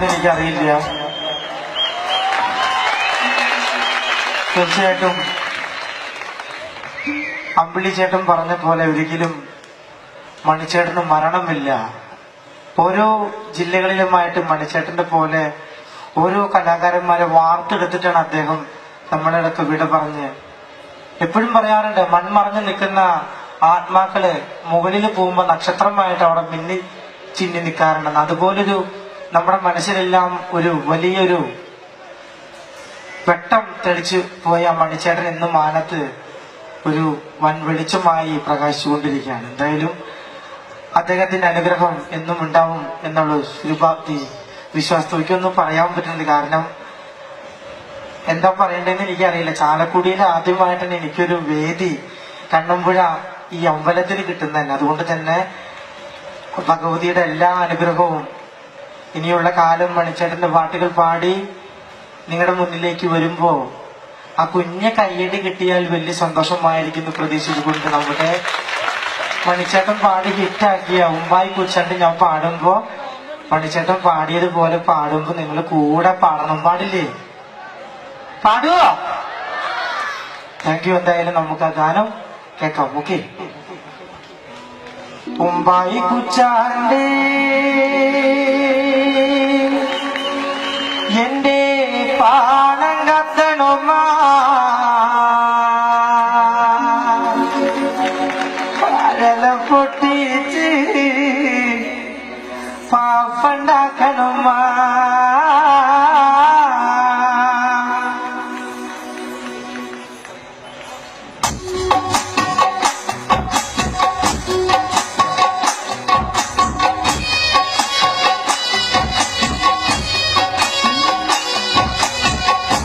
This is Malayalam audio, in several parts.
പാടുമെന്ന് എനിക്കറിയില്ല. തീർച്ചയായിട്ടും അമ്പിളി ചേട്ടൻ പറഞ്ഞ പോലെ ഒരിക്കലും മണിച്ചേട്ടന് മരണമില്ല. ഓരോ ജില്ലകളിലുമായിട്ട് മണിച്ചേട്ടന്റെ പോലെ ഓരോ കലാകാരന്മാരെ വാർത്തെടുത്തിട്ടാണ് അദ്ദേഹം നമ്മളിടക്ക് വിട പറഞ്ഞ്. എപ്പോഴും പറയാറുണ്ട്, മൺമറഞ്ഞു നിൽക്കുന്ന ആത്മാക്കള് മുകളിൽ പോകുമ്പോ നക്ഷത്രമായിട്ട് അവിടെ മിന്നി ചിന്നി നിൽക്കാറുണ്ടെന്ന്. അതുപോലൊരു നമ്മുടെ മനസ്സിലെല്ലാം ഒരു വലിയൊരു വെട്ടം തെളിച്ചു പോയ മണിച്ചേട്ടൻ എന്നും മാനത്ത് ഒരു വൻ വെളിച്ചമായി പ്രകാശിച്ചുകൊണ്ടിരിക്കുകയാണ്. എന്തായാലും അദ്ദേഹത്തിന്റെ അനുഗ്രഹം എന്നും ഉണ്ടാവും എന്നുള്ള ശുഭാപ്തി വിശ്വാസത്തോക്കൊന്നും പറയാൻ പറ്റുന്നത്. കാരണം എന്താ പറയേണ്ടതെന്ന് എനിക്കറിയില്ല. ചാലക്കുടിയിൽ ആദ്യമായിട്ടാണ് എനിക്കൊരു വേദി കണ്ണമ്പുഴ ഈ അമ്പലത്തിൽ കിട്ടുന്നതന്നെ. അതുകൊണ്ട് തന്നെ ഭഗവതിയുടെ എല്ലാ അനുഗ്രഹവും ഇനിയുള്ള കാലം മണിച്ചേട്ടന്റെ പാട്ടുകൾ പാടി നിങ്ങളുടെ മുന്നിലേക്ക് വരുമ്പോ ആ കുഞ്ഞ കയ്യടി കിട്ടിയാൽ വലിയ സന്തോഷമായിരിക്കുന്നു പ്രതീക്ഷിച്ചുകൊണ്ട് നമ്മുടെ മണിച്ചേട്ടൻ പാടി ഹിറ്റാക്കിയ ഉമ്മായി കുച്ചണ്ട് ഞാൻ പാടുമ്പോ മണിച്ചേട്ടൻ പാടിയതുപോലെ പാടുമ്പോ നിങ്ങൾ കൂടെ പാടണം. പാടില്ലേ? പാടുവോ? Thank you. എന്തായാലും നമുക്ക് ആ ഗാനം കേൾക്കാം. ഓക്കെ. ഉമ്മായി കുച്ചാണ്ട് എന്റെ പാണം കത്തണുമാ പൊട്ടിച്ച് പാപ്പണ്ടാക്കണുമാ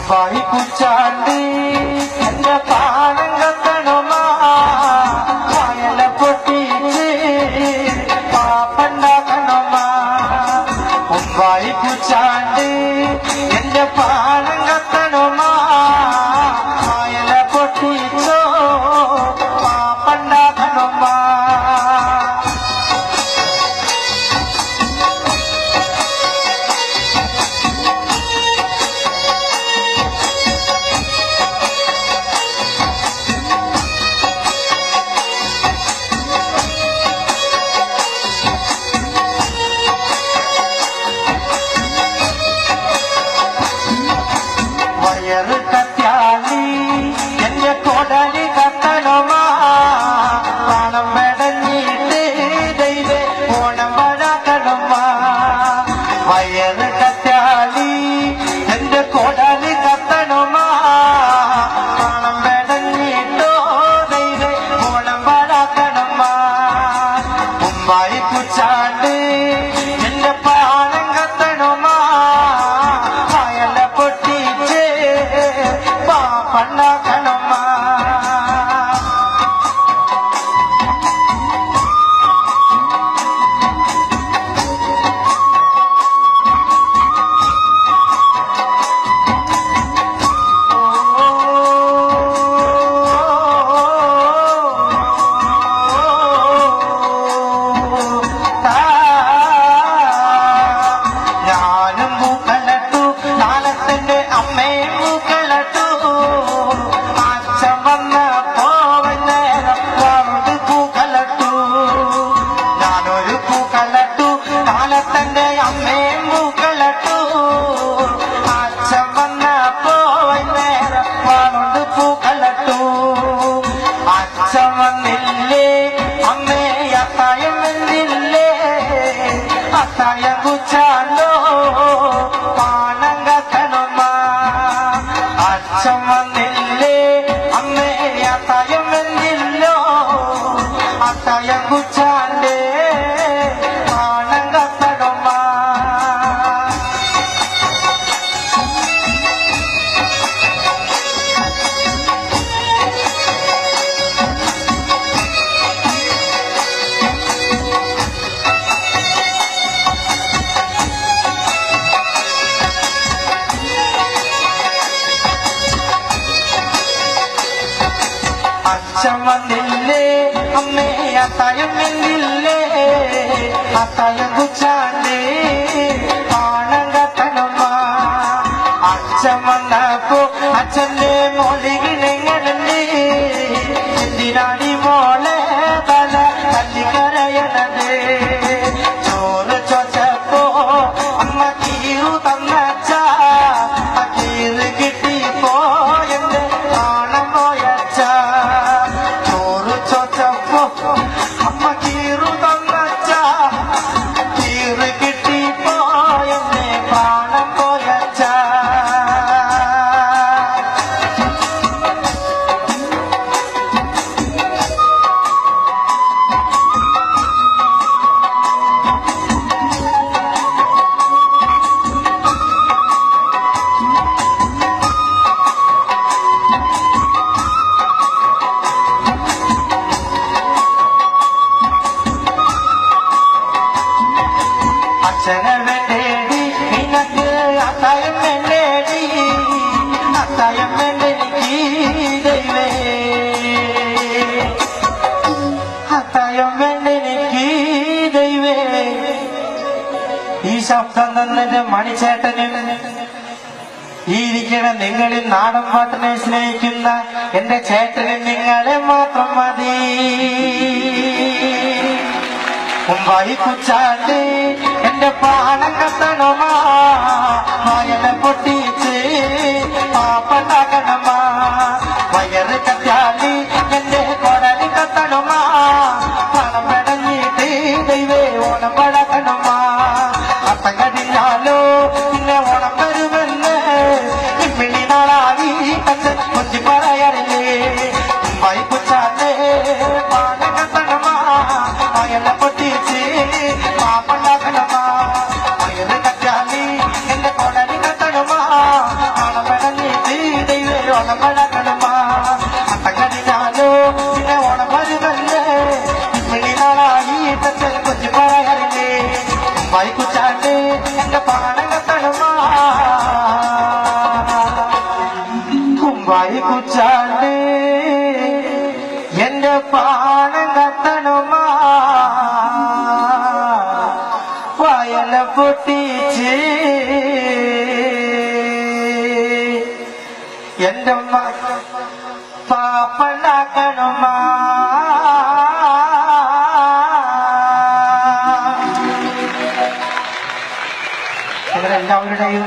വായി കുച്ചാണ്ട് എന്റെ പാണം കത്തണുമാ വയല പൊട്ടിച്ച് പാപ്പണ്ടാക്കണുമാ. വായി കുച്ചാണ്ട് എന്റെ പാണം കത്തണുമാ വയല പൊട്ടിച്ചോ പാപ്പണ്ടാക്കണുമാ. വയറ് കത്യാലി എന്റെ കൊടലി കത്തണമാ പണം മെടഞ്ഞിട്ട് ദൈവേ ഓണം വഴക്കണമാ. വയറ് കത്യാലി എന്റെ കൊടലി കത്തണമാ പണം മെടഞ്ഞിട്ടോ ദൈവേ ഓണം വഴക്കണമാ. ഉമ്മായി കുച്ചാണ്ട് എന്റെ പാണം കത്തണമാ വയല പൊട്ടിച്ച് പാപ്പണ്ടാക്കണമാ. ഞാനും പൂക്കളട്ടു നാളത്തിന്റെ അമ്മയും പൂക്കളട്ടു. അച്ഛൻ വന്നപ്പോ വൈകുന്നേരം പൂക്കളട്ടു. ഞാനൊരു പൂക്കളട്ടു നാളത്തിന്റെ അമ്മയും പൂക്കളട്ടു. അച്ഛൻ വന്നപ്പോ വൈകുന്നേരം പൂക്കളട്ടു. അച്ഛൻ വന്നില്ലേ അമ്മേ അത്തായം വന്നില്ലേ അത്തായം കുച്ചാലോ പാണം കത്തണമാ. അച്ഛൻ വന്നില്ലേ അമ്മേ അത്തായം വന്നില്ലോ അത്തായം കുച്ചാലേ പാണം കത്തണമാ. അച്ഛൻ വന്നില്ലേ അമ്മേ അത്തായം വന്നില്ലേ അത്തായം കുച്ചാലേ പാണം അച്ഛൻ വന്നപ്പോ അച്ഛന്റെ മൊഴികളെങ്ങനെ എന്തിനാടി മോളെ തല തല്ലിക്കരയണത് ചോറ് ചോച്ചപ്പോ അമ്മ കീറു തന്നച്ച കീറ് കിട്ടിപ്പോ എന്റെ കാണാൻ പോയച്ച ചോറ് ചോച്ചപ്പോ അമ്മ കീറു തന്നച്ച കീറ് കിട്ടിപ്പോ എന്നെ കാണാൻ പോയച്ച അച്ഛനെ വേണ്ടേടി നിനക്ക് അത്തായം വേണ്ടേടി അത്തായം വേണ്ടെനിക്ക് ദൈവേ അത്തായം വേണ്ടെനിക്ക് ദൈവേ ഈ ശബ്ദം തന്നത് മണിച്ചേട്ടനും ഈ ഇരിക്കണ നിങ്ങളിൽ നാടൻ പാട്ടിനെ സ്നേഹിക്കുന്ന എന്റെ ചേട്ടനും നിങ്ങളെ മാത്രം മതി മുമ്പായി കുച്ചാണ്ട് എന്റെ പാണം കത്തണമാ വയല പൊട്ടിച്ച് പാപ്പണ്ടാക്കണമാ വയറ് കത്താലി എന്റെ കൊടലി കത്തണമാ പണം പെടഞ്ഞിട്ട് ദൈവേ ഓണം പഴക്കണമാ അത്തം കടിഞ്ഞാലോ പിന്നെ ഓണം വരുമെന്ന് ഇമ്മിണി നാളാവി അച്ഛൻ കൊഞ്ചി പറയാറില്ലേ മുമ്പായി കുച്ചാണ്ട് പാണം കത്തണമാ വയല പൊട്ടിച്ച് പാപ്പണ്ടാക്കണമാ വയറ് കറ്റാലി എന്റെ കൊടലി കത്തണമാ ഓണം പെടഞ്ഞിട്ട് ദൈവേ ഓണം പഴക്കണമാ അത്തം കടിഞ്ഞാലോ പിന്നെ ഓണം വരുമല്ലേ ഇമ്മിണി നാളായി അച്ഛൻ കൊഞ്ചി പറയാറില്ലേ മുമ്പായി കുച്ചാണ്ട് എന്റെ പാണം കത്തണമാ മുമ്പായി കുച്ചാണ്ട് എന്റെ പാണം കത്തണമാ വയല പൊട്ടിച്ച് എന്റെ പാപ്പണ്ടാക്കണമാ ഇവരെല്ലാവരുടെയും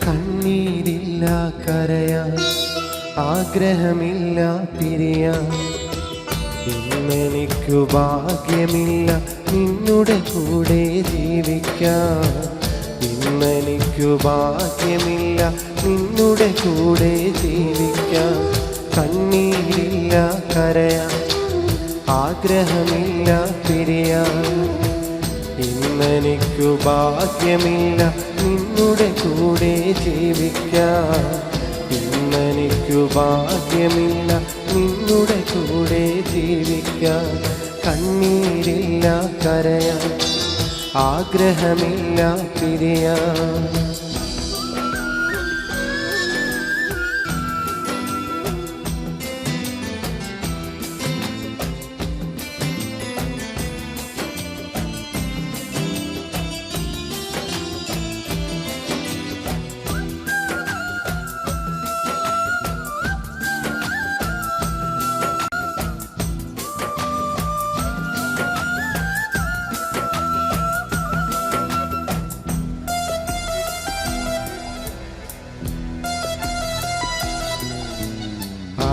കണ്ണീരില്ല കരയാൻ ആഗ്രഹമില്ല പിരിയാൻ ഇന്നെനിക്കു ഭാഗ്യമില്ല നിന്നുടെ കൂടെ ജീവിക്കാൻ ഇന്നെനിക്കു ഭാഗ്യമില്ല നിന്നുടെ കൂടെ ജീവിക്കാൻ കണ്ണീരില്ല കരയാൻ ആഗ്രഹമില്ല പിരിയാൻ ഇന്നെനിക്കു ഭാഗ്യമില്ല നിന്നുടെ കൂടെ ജീവിക്കാൻ ഇന്നെനിക്കു ഭാഗ്യമില്ല നിന്നുടെ കൂടെ ജീവിക്കാൻ കണ്ണീരില്ല കരയാൻ ആഗ്രഹമില്ല പിരിയാൻ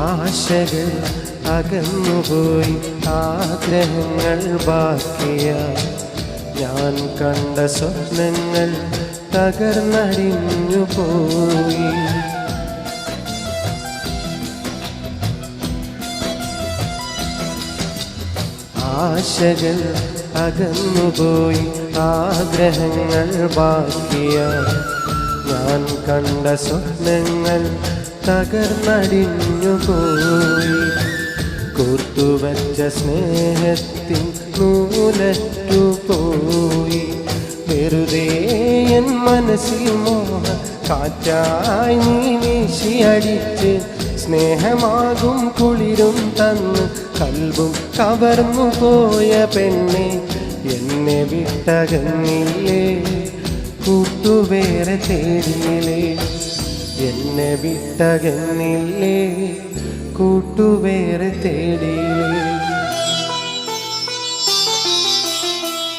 ആശകൾ അകന്നുപോയി ആഗ്രഹങ്ങൾ ബാക്കിയായി ഞാൻ കണ്ട സ്വപ്നങ്ങൾ തകർന്നടിഞ്ഞു പോയി ആശകൾ അകന്നുപോയി ആഗ്രഹങ്ങൾ ബാക്കിയായി ഞാൻ കണ്ട സ്വപ്നങ്ങൾ തകർന്നടിഞ്ഞു പോയി കൂട്ടുവച്ച സ്നേഹത്തിൻ നൂലറ്റു പോയി വെറുതെ എൻ മനസ്സിൽ മോഹ കാറ്റായി നീ വീശിയടിച്ച് സ്നേഹമാകും കുളിരും തന്ന് കൽബും കവർന്നു പോയ പെണ്ണെ എന്നെ വിട്ടകന്നില്ലേ കൂട്ടുവേറെ തേടിയില്ലേ എന്നെ വിട്ടകന്നില്ലേ കൂട്ടുവേറെ തേടിയില്ലേ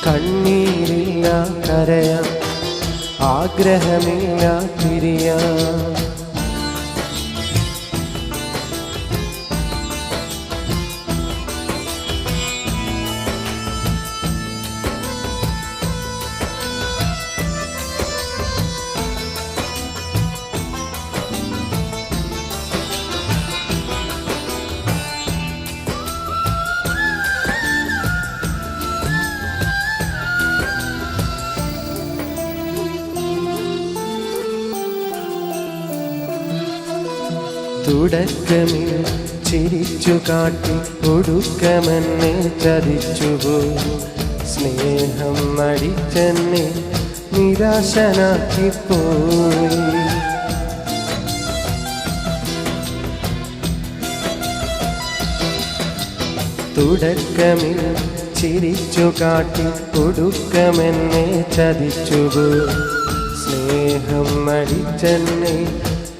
കണ്ണീരില്ല കരയാം ആഗ്രഹമില്ല പിരിയാം തുടക്കമിൽ ചിരിച്ചു കാട്ടി ഒടുക്കമെന്നെ ചതിച്ചുപോയി സ്നേഹം നടിച്ചെന്നെ നിരാശനാക്കിപ്പോയി തുടക്കമിൽ ചിരിച്ചു കാട്ടി ഒടുക്കമെന്നെ ചതിച്ചുപോയി സ്നേഹം നടിച്ചെന്നെ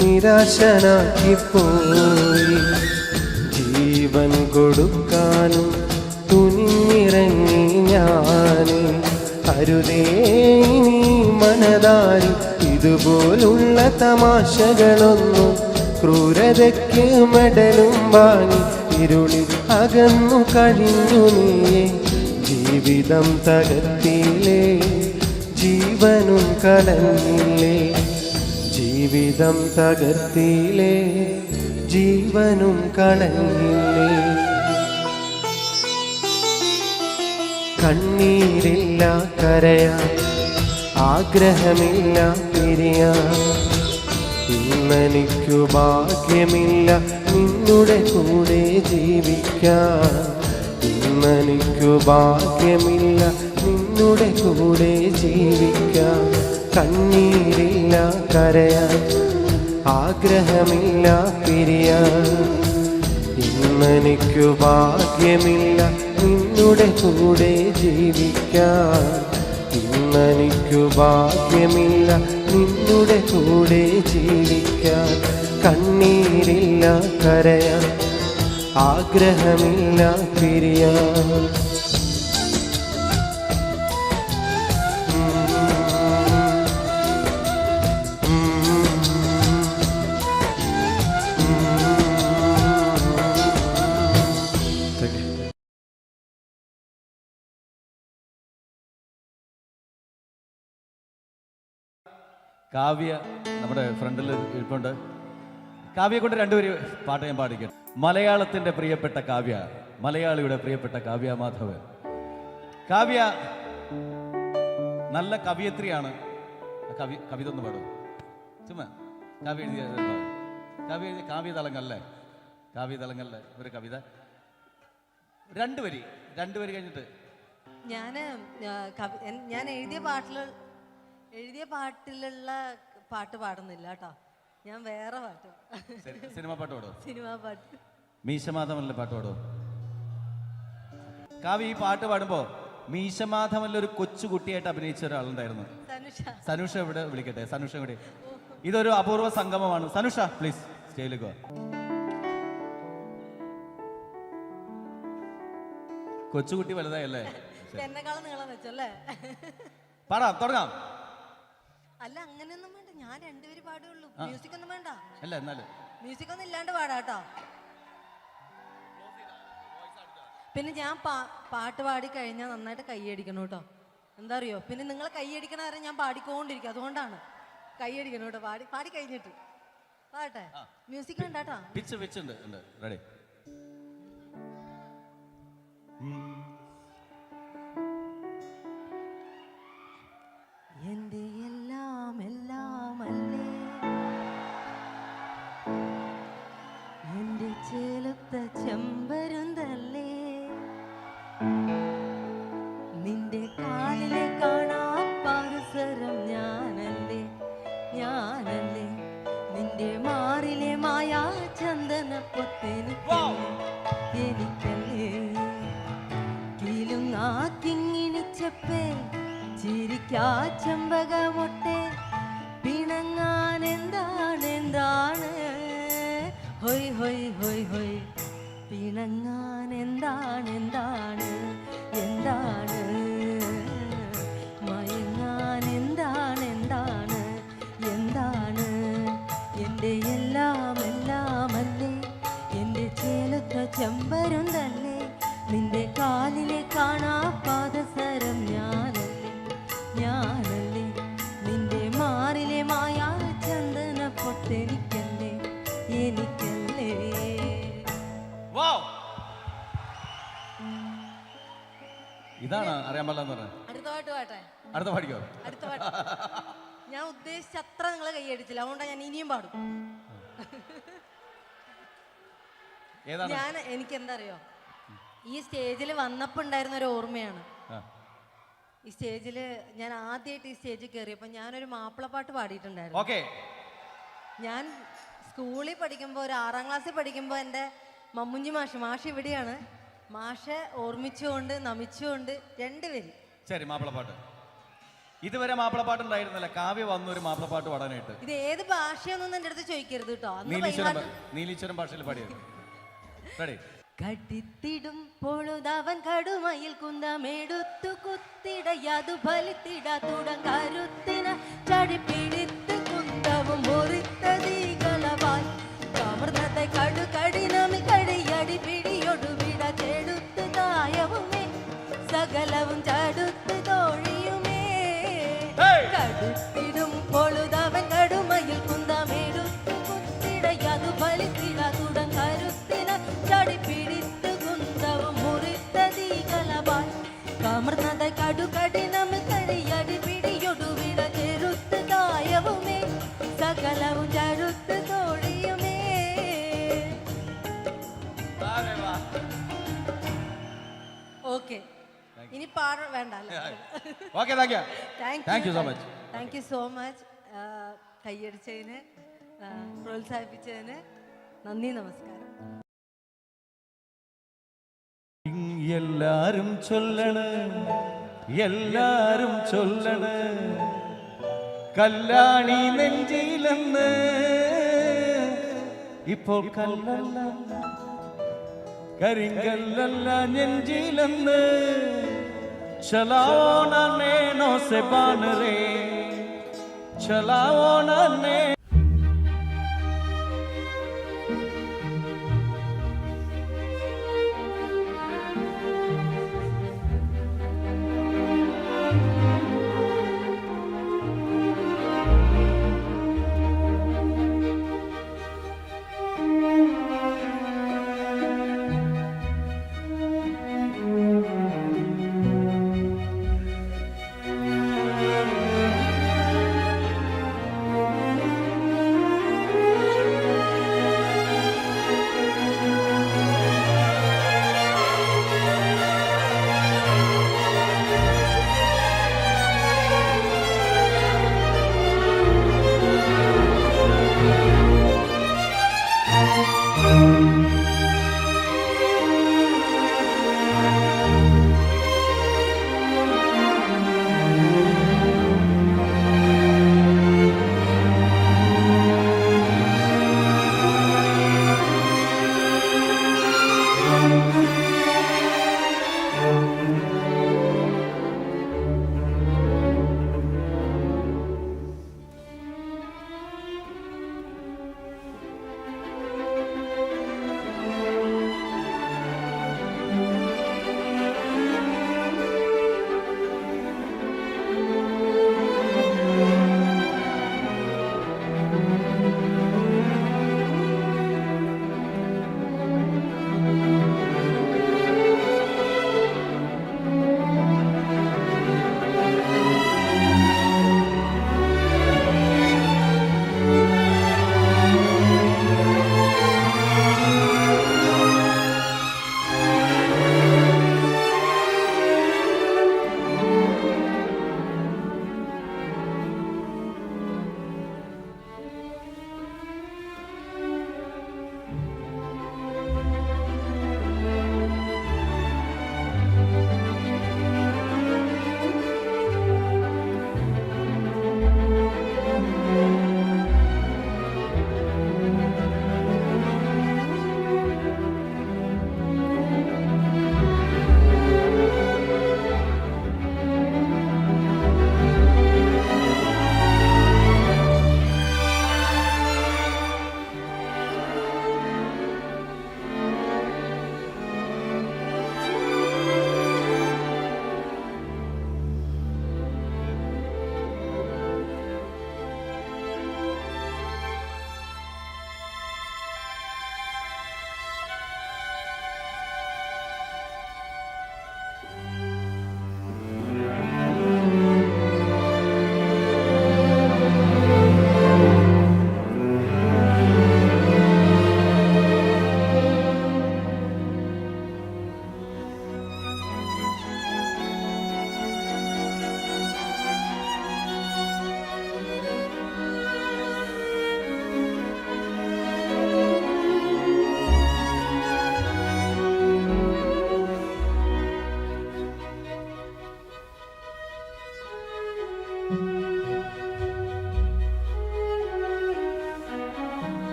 നിരാശനാക്കിപ്പോയി ജീവൻ കൊടുക്കാനും തുനിഞ്ഞിറങ്ങി ഞാൻ അരുതേ നീ മനതാരി ഇതുപോലുള്ള തമാശകളൊന്നും ക്രൂരതയ്ക്ക് മെഡലും വാങ്ങി ഇരുളിൽ അകന്നു കഴിഞ്ഞു നീയെ ജീവിതം തകർത്തിയില്ലേ ജീവനും കളഞ്ഞില്ലേ ജീവിതം തകർത്തിയില്ലേ ജീവനും കളഞ്ഞില്ലേ കണ്ണീരില്ല കരയാൻ ആഗ്രഹമില്ല പിരിയാൻ ഇന്നെനിക്കു ഭാഗ്യമില്ല നിന്നുടെ കൂടെ ജീവിക്കാൻ ഇന്നെനിക്കു ഭാഗ്യമില്ല നിന്നുടെ കൂടെ ജീവിക്കാൻ കണ്ണീരില്ല കരയാൻ ആഗ്രഹമില്ല പിരിയാൻ ഇന്നെനിക്കു ഭാഗ്യമില്ല നിന്നുടെ കൂടെ ജീവിക്കാൻ ഇന്നെനിക്കു ഭാഗ്യമില്ല നിന്നുടെ കൂടെ ജീവിക്കാൻ കണ്ണീരില്ല കരയാൻ ആഗ്രഹമില്ല പിരിയാൻ കാവ്യ നമ്മുടെ ഫ്രണ്ടിൽ ഇരിപ്പുണ്ട്. കാവ്യയെ കൊണ്ട് രണ്ടുപേര് പാട്ട് ഞാൻ പാടിക്കും. മലയാളത്തിൻ്റെ പ്രിയപ്പെട്ട കാവ്യ, മലയാളിയുടെ പ്രിയപ്പെട്ട കാവ്യ മാധവ്. കാവ്യ നല്ല കവിയത്രിയാണ്. കവിത ഒന്ന് പാടും ചുമ്മാ. കാവ്യ എഴുതിയ കാവ്യതളങ്ങല്ലേ, കാവ്യതളങ്ങല്ലേ ഒരു കവിത രണ്ടുപേര് കഴിഞ്ഞിട്ട്. ഞാൻ എഴുതിയ പാട്ടിലുള്ള പാട്ട് പാടുന്നില്ല കേട്ടോ. ഞാൻ വേറെ പാട്ട്, സിനിമ പാട്ട് പാടോ? സിനിമാ പാട്ട്. മീശമാധവനിലെ പാട്ട് പാടോ? കാവ്യ ഈ പാട്ട് പാടുമ്പോ മീശമാധവനിൽ ഒരു കൊച്ചുകുട്ടിയായിട്ട് അഭിനയിച്ച ഒരാളുണ്ടായിരുന്നു, സനുഷ. ഇവിടെ വിളിക്കട്ടെ, സനുഷ ഇവിടെ. ഇതൊരു അപൂർവ സംഗമമാണ്. സനുഷ പ്ലീസ് സ്റ്റേജിലേക്ക് വാ. കൊച്ചുകുട്ടി വലുതായല്ലേ? എന്നെക്കാളും നീളം വെച്ചല്ലേ? പാടാം, തുടങ്ങാം. അല്ല അങ്ങനെയൊന്നും വേണ്ട, ഞാൻ രണ്ടുപേര് പാടുള്ളൂ. മ്യൂസിക് ഒന്നും വേണ്ട. അല്ല എന്നാലും മ്യൂസിക് ഒന്നും ഇല്ലാണ്ട് പാടാട്ടോ. പിന്നെ ഞാൻ പാട്ട് പാടി കഴിഞ്ഞാൽ നന്നായിട്ട് കൈയടിക്കണം കേട്ടോ. എന്താ അറിയോ, പിന്നെ നിങ്ങൾ കൈയടിക്കണ വരെ ഞാൻ പാടിക്കൊണ്ടിരിക്കും. അതുകൊണ്ടാണ് കൈയടിക്കണം കേട്ടോ. പാടി കഴിഞ്ഞിട്ട് പാട്ടെ. മ്യൂസിക് ഉണ്ടാട്ടാ. പിച്ച് വെച്ചിട്ടുണ്ട്. റെഡി. എന്റെ എല്ലാം എല്ലാമല്ലേ, എന്റെ ചേലത്ത ചെമ്പരുന്തല്ലേ, നിന്റെ കാലിലെ കാണാ പാദസരം ഞാനല്ലേ, ഞാനല്ലേ, നിന്റെ മാറിലെ മായാ ചന്ദന എനിക്കല്ലേ, കിലുങ്ങാക്കിങ്ങിണിച്ചപ്പേ ചിരിക്കാ ചെമ്പകമൊട്ടെ, പിണങ്ങാൻ എന്താണ് ഹൊയ് ഹൊയ് ഹൊയ് ഹൊയ്, പിണങ്ങാൻ എന്താണ് മയങ്ങാൻ എന്താണ് എൻ്റെ എല്ലാം എല്ലാമല്ലേ, എൻ്റെ ചേലത്ത ചെമ്പരുന്തല്ലേ, നിന്റെ കാലിലെ കാണാ പാദസരം ഞാനല്ലേ, നിന്റെ മാറിലെ മായാ ചന്ദന പൊട്ടെനിക്കല്ലേ, എനിക്കല്ലേ. ഇതാണ് അറിയാൻ പാടില്ലെന്ന് പറഞ്ഞത്. അടുത്ത പാട്ട് പാട്ടെ. അടുത്ത പാടിക്കോ. അടുത്ത പാട്ട് ഞാൻ ഉദ്ദേശിച്ച അത്ര നിങ്ങൾ കൈയടിച്ചില്ല, അതുകൊണ്ടാണ് ഞാൻ ഇനിയും പാടും. എനിക്ക് എന്താ അറിയോ, ഈ സ്റ്റേജിൽ വന്നപ്പോ ഉണ്ടായിരുന്ന ഒരു ഓർമ്മയാണ്. ഈ സ്റ്റേജിൽ ഞാൻ ആദ്യമായിട്ട് ഈ സ്റ്റേജിൽ കയറിയപ്പോൾ ഞാനൊരു മാപ്പിളപ്പാട്ട് പാടിയിട്ടുണ്ടായിരുന്നു. ഞാൻ സ്കൂളിൽ പഠിക്കുമ്പോൾ, ഒരു 6ാം ക്ലാസ്സിൽ പഠിക്കുമ്പോൾ എൻ്റെ മമ്മുഞ്ഞി മാഷ് ഇവിടെയാണ്, മാഷെ ഓർമ്മിച്ചുകൊണ്ട് നമിച്ചുകൊണ്ട് 2 പേര്. ശരി, മാപ്പിളപ്പാട്ട്. ഇതുവരെ മാപ്പിളപ്പാട്ട് ഉണ്ടായിരുന്നില്ല. കാവ്യ വന്നു ഒരു മാപ്പിളപ്പാട്ട് പാടാനായിട്ട്. ഇത് ഏത് ഭാഷയൊന്നും എൻ്റെ അടുത്ത് ചോദിക്കരുത് കേട്ടോ. നീലീശ്വരം ഭാഷയിൽ പാടിയത്. റെഡി. കടിത്തിടും പൊഴുതവൻ കടുമയിൽ കുന്തമെടുത്തു കുത്തിടയതു ഫലിത്തിട തുടങ്ങരുത്തിന ചടിപ്പിടിത്ത് കുന്തവും മുറിത്തതീകളവാൽ കമർന്നത്തെ കടുകടിനമിൽ കടിയടി പിടിയൊടുവിട ചെടുത്ത് തായവുമേ സകലവും ചടുത്ത് തോഴിയുമേ. കടുത്തിടും പൊഴുതവൻ കടുമയിൽ കുന്തമെടുത്തു കുത്തിടയതു ഫലിത്തിട തുടങ്ങരുത്തിന ചടിപ്പിടിത്ത് കുന്തവും മുറിത്തതീകളവാൽ കമർന്നത കടുകടിനം കഴിയടി പിടിയൊടുവിട ചെറുത്ത് തായവുമേ സകലവും ചടുത്ത് തോഴിയുമേ. ഓക്കെ, ഇനി പാട വേണ്ട. Thank you so much. കൈയടിച്ചതിന്, പ്രോത്സാഹിപ്പിച്ചതിന് നന്ദി, നമസ്കാരം. എല്ലാരും ചൊല്ലണ് കല്ലാണി നെഞ്ചിലെന്ന്, ഇപ്പോൾ കല്ലല്ല കരിങ്കല്ലല്ല നെഞ്ചിലെന്ന്, ചലാവോ നാ നേനോ സെ ബാൻ രേ, ചലാവോ നാ നേ.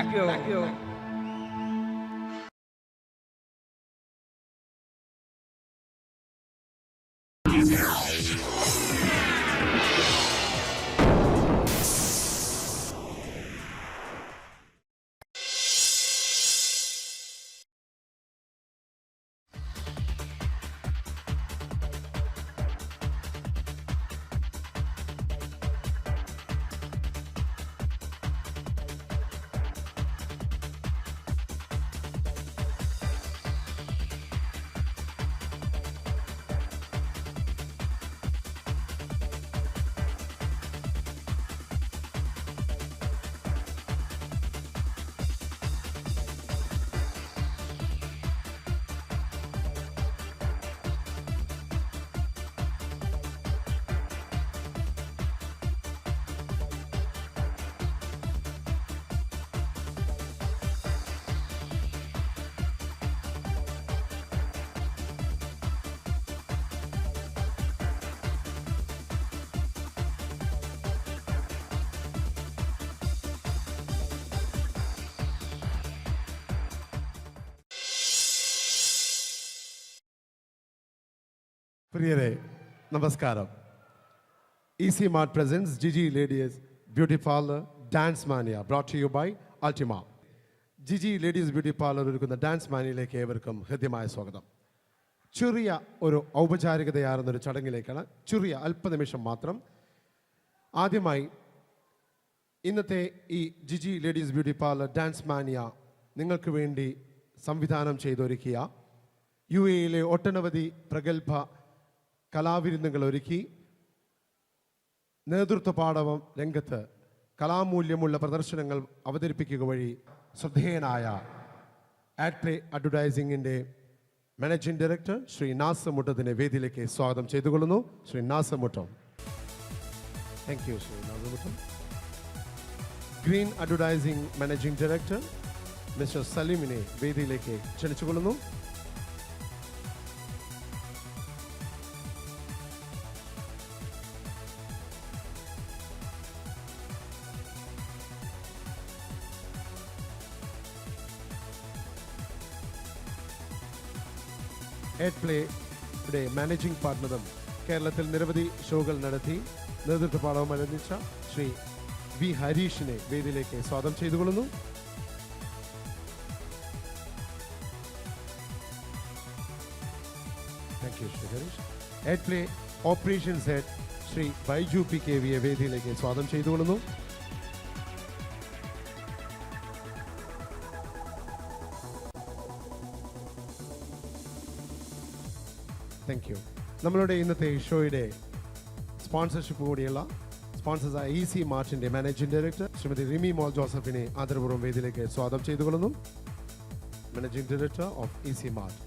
Thank you. പ്രിയരെ നമസ്കാരം. Easy mart presents GG ladies beauty parlour dance mania brought to you by Ultima. GG ladies beauty parlour ഒരുക്കുന്ന ഡാൻസ് മാനിയയിലേക്ക് ഏവർക്കും ഹൃദ്യമായ സ്വാഗതം. ചെറിയ ഒരു ഔപചാരികതയാർന്നൊരു ചടങ്ങിലേക്കാണ്, ചെറിയ അല്പനിമിഷം മാത്രം. ആദ്യമായി ഇന്നത്തെ ഈ GG ladies beauty parlour dance mania നിങ്ങൾക്ക് വേണ്ടി സംവിധാനം ചെയ്തൊരുക്കിയ UAE ഒട്ടനവധി പ്രഗത്ഭ കലാവിരുന്നുകൾ ഒരുക്കി നേതൃത്വ പാടവം രംഗത്ത് കലാമൂല്യമുള്ള പ്രദർശനങ്ങൾ അവതരിപ്പിക്കുക വഴി ശ്രദ്ധേയനായ ആഡ്പ്ലേ അഡ്വർടൈസിംഗിൻ്റെ മാനേജിംഗ് ഡയറക്ടർ ശ്രീ നാസർ മുട്ടത്തിനെ വേദിയിലേക്ക് സ്വാഗതം ചെയ്തുകൊള്ളുന്നു. Shri Nasar Muttam. Thank you Shri Nasar Muttam. Green advertising managing director mister സലീമിനെ വേദിയിലേക്ക് ക്ഷണിച്ചുകൊള്ളുന്നു. ആഡ്പ്ലേയുടെ മാനേജിംഗ് പാർട്ണറും കേരളത്തിൽ നിരവധി ഷോകൾ നടത്തി നേതൃത്വ പാഠവും അനുവദിച്ച ശ്രീ വി ഹരീഷിനെ വേദിയിലേക്ക് സ്വാഗതം ചെയ്തുകൊള്ളുന്നു. Thank you Shri Harish. Adplay operations head Shri Baiju PKV വേദിയിലേക്ക് സ്വാഗതം ചെയ്തുകൊള്ളുന്നു. Thank U. നമ്മളുടെ ഇന്നത്തെ ഷോയുടെ സ്പോൺസർഷിപ്പ് കൂടിയുള്ള സ്പോൺസേഴ്സായ ഈസി മാർട്ടിൻ്റെ മാനേജിംഗ് ഡയറക്ടർ ശ്രീമതി റിമി മോൾ ജോസഫിനെ ആദരപൂർവ്വം വേദിയിലേക്ക് സ്വാഗതം ചെയ്തുകൊള്ളുന്നു. Managing director of Easy Mart.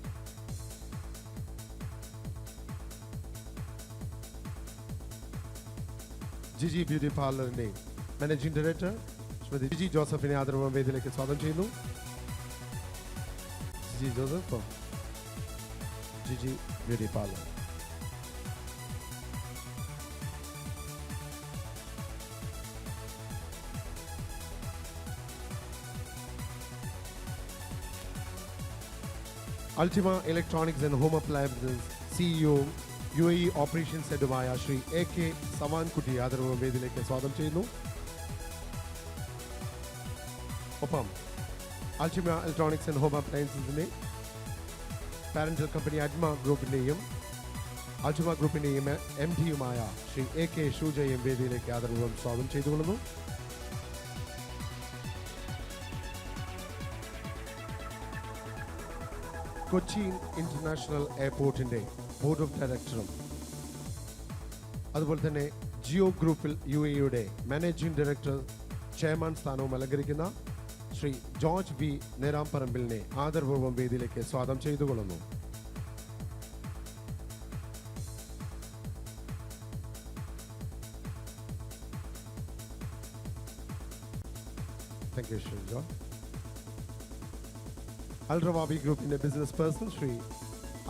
Jiji beauty പാർലറിൻ്റെ മാനേജിംഗ് ഡയറക്ടർ ശ്രീമതി ജിജി ജോസഫിനെ ആദരപൂർവ്വം വേദിയിലേക്ക് സ്വാഗതം ചെയ്യുന്നു. Jiji Joseph, Jiji beauty parlour. Ultima electronics and home appliances CEO UAE operations ഹെഡുമായ ശ്രീ AK സവാൻകുട്ടി ആദരവ് വേദിയിലേക്ക് സ്വാഗതം ചെയ്യുന്നു. ഒപ്പം അൾട്ടിമ ഇലക്ട്രോണിക്സ് ആൻഡ് ഹോം അപ്ലയൻസസിനെ പാരന്റൽ കമ്പനി അഡ്മ ഗ്രൂപ്പിൻ്റെയും അൾട്ടിമ ഗ്രൂപ്പിൻ്റെയും MD-യുമായ ശ്രീ AK ഷൂജയും വേദിയിലേക്ക് ആദരപൂർവ്വം സ്വാഗതം ചെയ്തുകൊള്ളുന്നു. കൊച്ചിൻ ഇന്റർനാഷണൽ എയർപോർട്ടിൻ്റെ ബോർഡ് ഓഫ് ഡയറക്ടറും അതുപോലെ തന്നെ ജിയോ ഗ്രൂപ്പിൽ UAE-യുടെ മാനേജിംഗ് ഡയറക്ടർ ചെയർമാൻ സ്ഥാനവും അലങ്കരിക്കുന്ന ശ്രീ ജോർജ് V നേരാംപറമ്പിലിനെ ആദരപൂർവ്വം വേദിയിലേക്ക് സ്വാഗതം ചെയ്തുകൊള്ളുന്നു. Thank you Shri George. Al Rawabi ഗ്രൂപ്പിന്റെ ബിസിനസ് പേഴ്സൺ ശ്രീ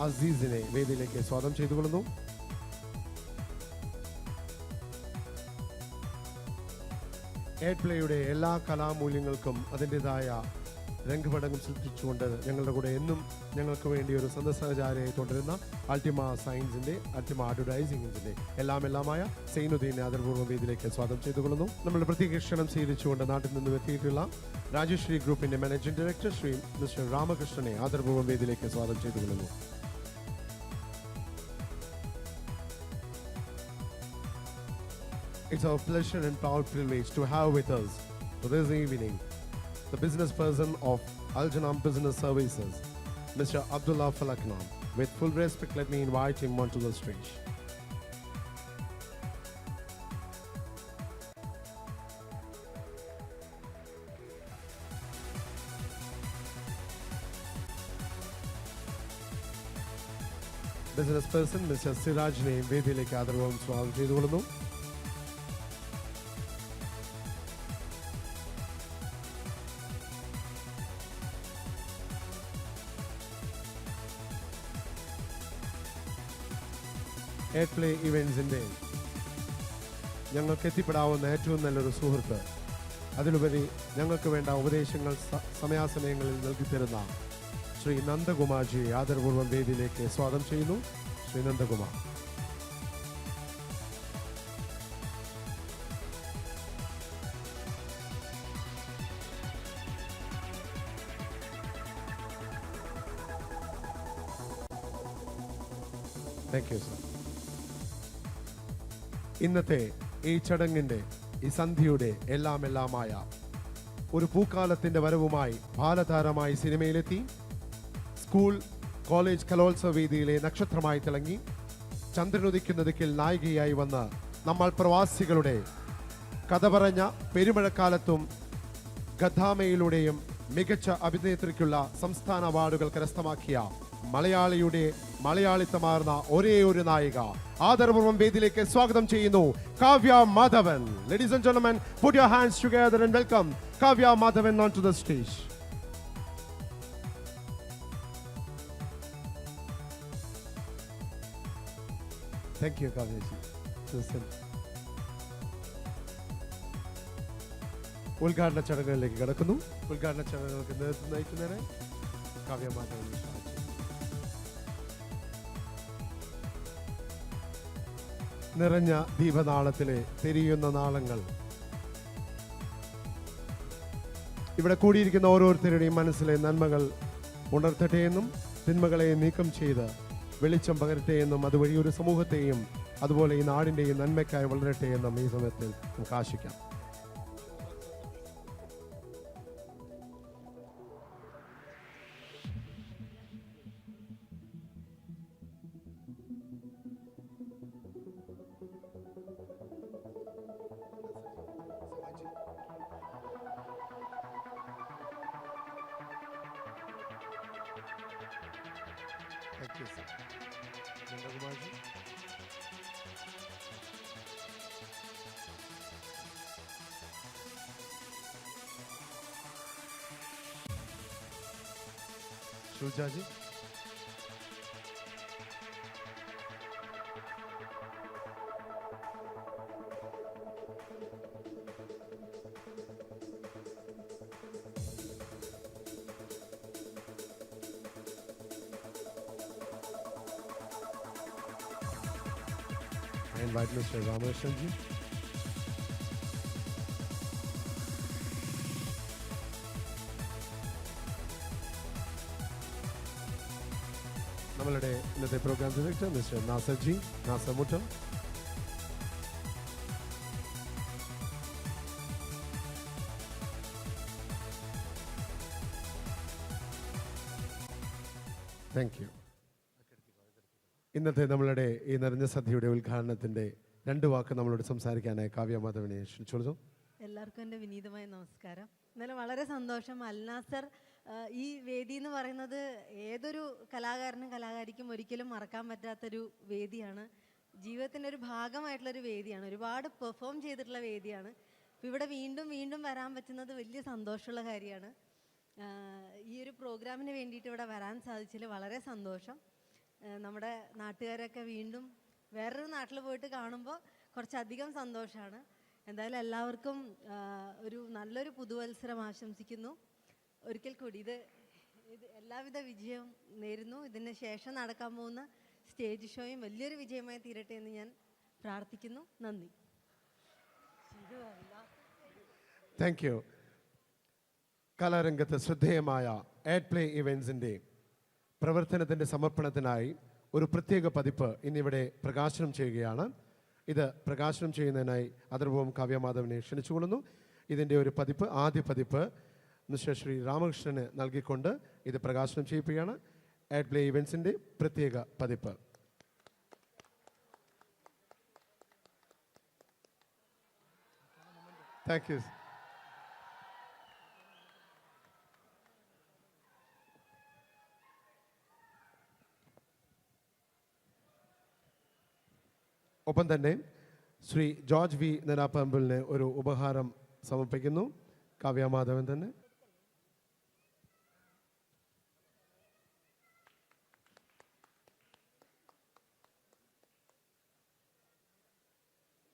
അസീസിനെ വേദിയിലേക്ക് സ്വാഗതം ചെയ്തുകൊള്ളുന്നു. എയ്ഡ് പ്ലേയുടെ എല്ലാ കലാമൂല്യങ്ങൾക്കും അതിൻ്റെതായ രംഗപടങ്ങൾ സൃഷ്ടിച്ചുകൊണ്ട് ഞങ്ങളുടെ കൂടെ എന്നും ഞങ്ങൾക്ക് വേണ്ടി ഒരു സഹചാരിയായി തുടരുന്ന അൾട്ടിമ സയൻസിൻ്റെ അൾട്ടിമ അഡ്വർടൈസിംഗിൻ്റെ എല്ലാമായ സൈനുദ്ദീനെ ആദരപൂർവ്വം വേദിയിലേക്ക് സ്വാഗതം ചെയ്തുകൊള്ളുന്നു. നമ്മുടെ പ്രത്യേക ക്ഷണം സ്വീകരിച്ചുകൊണ്ട് നാട്ടിൽ നിന്നും എത്തിയിട്ടുള്ള രാജശ്രീ ഗ്രൂപ്പിൻ്റെ മാനേജിംഗ് ഡയറക്ടർ ശ്രീ മിസ്റ്റർ രാമകൃഷ്ണനെ ആദരപൂർവ്വം വേദിയിലേക്ക് സ്വാഗതം ചെയ്തുകൊള്ളുന്നു. It's our pleasure and proud privilege to have with us this evening the business person of Aljanam Business Services, Mr. Abdullah Falaknam. With full respect, let me invite him onto the stage. Business person Mr. Sirajne വേദിയിലേക്ക് ആദരവും സ്വാഗതം ചെയ്തുകൊള്ളുന്നു. എയ്ഡ് പ്ലേ ഇവൻസിൻ്റെ ഞങ്ങൾക്ക് എത്തിപ്പെടാവുന്ന ഏറ്റവും നല്ലൊരു സുഹൃത്ത്, അതിലുപരി ഞങ്ങൾക്ക് വേണ്ട ഉപദേശങ്ങൾ സമയാസമയങ്ങളിൽ നൽകിത്തരുന്ന ശ്രീ നന്ദകുമാർജിയെ ആദരപൂർവ്വം വേദിയിലേക്ക് സ്വാഗതം ചെയ്യുന്നു. Shri Nandakumar. Thank you sir. ഇന്നത്തെ ഈ ചടങ്ങിൻ്റെ ഈ സന്ധ്യയുടെ എല്ലാമായ ഒരു പൂക്കാലത്തിൻ്റെ വരവുമായി ബാലതാരമായി സിനിമയിലെത്തി സ്കൂൾ കോളേജ് കലോത്സവ വേദിയിലെ നക്ഷത്രമായി തിളങ്ങി ചന്ദ്രനുദിക്കുന്ന ദിക്കിൽ നായികയായി വന്ന് നമ്മൾ പ്രവാസികളുടെ കഥ പറഞ്ഞ പെരുമഴക്കാലത്തും ഗദ്ദാമയിലൂടെയും മികച്ച അഭിനേത്രിക്കുള്ള സംസ്ഥാന അവാർഡുകൾ കരസ്ഥമാക്കിയ മലയാളിയുടെ മലയാളിത്തമാർന്ന ഒരേ ഒരു നായിക ആദരപൂർവ്വം വേദിയിലേക്ക് സ്വാഗതം ചെയ്യുന്നു Kavya Madhavan. Ladies and gentlemen, put your hands together and welcome Kavya Madhavan onto the stage. Thank you, Kavya ji. ഉദ്ഘാടന ചടങ്ങുകളിലേക്ക് കടക്കുന്നു. ഉദ്ഘാടന ചടങ്ങുകൾക്ക് നേതൃത്വം നയിക്കുന്നതിന് കാവ്യ മാധവൻ. നിറഞ്ഞ ദീപനാളത്തിലെ തെരിയുന്ന നാളങ്ങൾ ഇവിടെ കൂടിയിരിക്കുന്ന ഓരോരുത്തരുടെയും മനസ്സിലെ നന്മകൾ ഉണർത്തട്ടെ എന്നും തിന്മകളെ നീക്കം ചെയ്ത് വെളിച്ചം പകരട്ടെ എന്നും അതുവഴി ഒരു സമൂഹത്തെയും അതുപോലെ ഈ നാടിൻ്റെയും നന്മയ്ക്കായി വളരട്ടെ എന്നും ഈ സമയത്തിൽ നമുക്ക് ആശിക്കാം. Thank you, sir. Nandakumarji. Shujaji. I invite Mr. Ramashanji. നമ്മളുടെ ഇന്നത്തെ programme director mister Nasar ji, Nasar Muttam. Thank you. ഇന്നത്തെ നമ്മളുടെ ഈ നിറഞ്ഞ സദ്യയുടെ ഉദ്ഘാടനത്തിൻ്റെ 2 വാക്ക് നമ്മളോട് സംസാരിക്കാനായി കാവ്യ മാധവനെ ക്ഷണിച്ചോളൂ. എല്ലാവർക്കും എൻ്റെ വിനീതമായ നമസ്കാരം. എന്നാലും വളരെ സന്തോഷം. അൽനാസർ ഈ വേദി എന്ന് പറയുന്നത് ഏതൊരു കലാകാരനും കലാകാരിക്കും ഒരിക്കലും മറക്കാൻ പറ്റാത്തൊരു വേദിയാണ്. ജീവിതത്തിൻ്റെ ഒരു ഭാഗമായിട്ടുള്ളൊരു വേദിയാണ്. ഒരുപാട് പെർഫോം ചെയ്തിട്ടുള്ള വേദിയാണ്. അപ്പോൾ ഇവിടെ വീണ്ടും വീണ്ടും വരാൻ പറ്റുന്നത് വലിയ സന്തോഷമുള്ള കാര്യമാണ്. ഈ ഒരു പ്രോഗ്രാമിന് വേണ്ടിയിട്ട് ഇവിടെ വരാൻ സാധിച്ചതിൽ വളരെ സന്തോഷം. നമ്മുടെ നാട്ടുകാരൊക്കെ വീണ്ടും വേറൊരു നാട്ടിൽ പോയിട്ട് കാണുമ്പോൾ കുറച്ചധികം സന്തോഷമാണ്. എന്തായാലും എല്ലാവർക്കും ഒരു നല്ലൊരു പുതുവത്സരം ആശംസിക്കുന്നു. ഒരിക്കൽ കൂടി ഇത് എല്ലാവിധ വിജയവും നേരുന്നു. ഇതിന് ശേഷം നടക്കാൻ പോകുന്ന സ്റ്റേജ് ഷോയും വലിയൊരു വിജയമായി തീരട്ടെ എന്ന് ഞാൻ പ്രാർത്ഥിക്കുന്നു. നന്ദി. Thank you. കലാരംഗത്ത് ശ്രദ്ധേയമായ ആഡ് പ്ലേ ഇവൻസിൻ്റെ പ്രവർത്തനത്തിൻ്റെ സമർപ്പണത്തിനായി ഒരു പ്രത്യേക പതിപ്പ് ഇന്നിവിടെ പ്രകാശനം ചെയ്യുകയാണ്. ഇത് പ്രകാശനം ചെയ്യുന്നതിനായി ആദരപൂർവ്വം കാവ്യമാധവനെ ക്ഷണിച്ചുകൊള്ളുന്നു. ഇതിൻ്റെ ഒരു പതിപ്പ്, ആദ്യ പതിപ്പ് മിസ്റ്റർ ശ്രീ രാമകൃഷ്ണന് നൽകിക്കൊണ്ട് ഇത് പ്രകാശനം ചെയ്യിക്കുകയാണ്. ആഡ് പ്ലേ ഇവൻസിൻ്റെ പ്രത്യേക പതിപ്പ്. Thank you. ഒപ്പം തന്നെ ശ്രീ ജോർജ് വി നെനാപ്പമ്പിളിന് ഒരു ഉപഹാരം സമർപ്പിക്കുന്നു. കാവ്യമാധവൻ തന്നെ.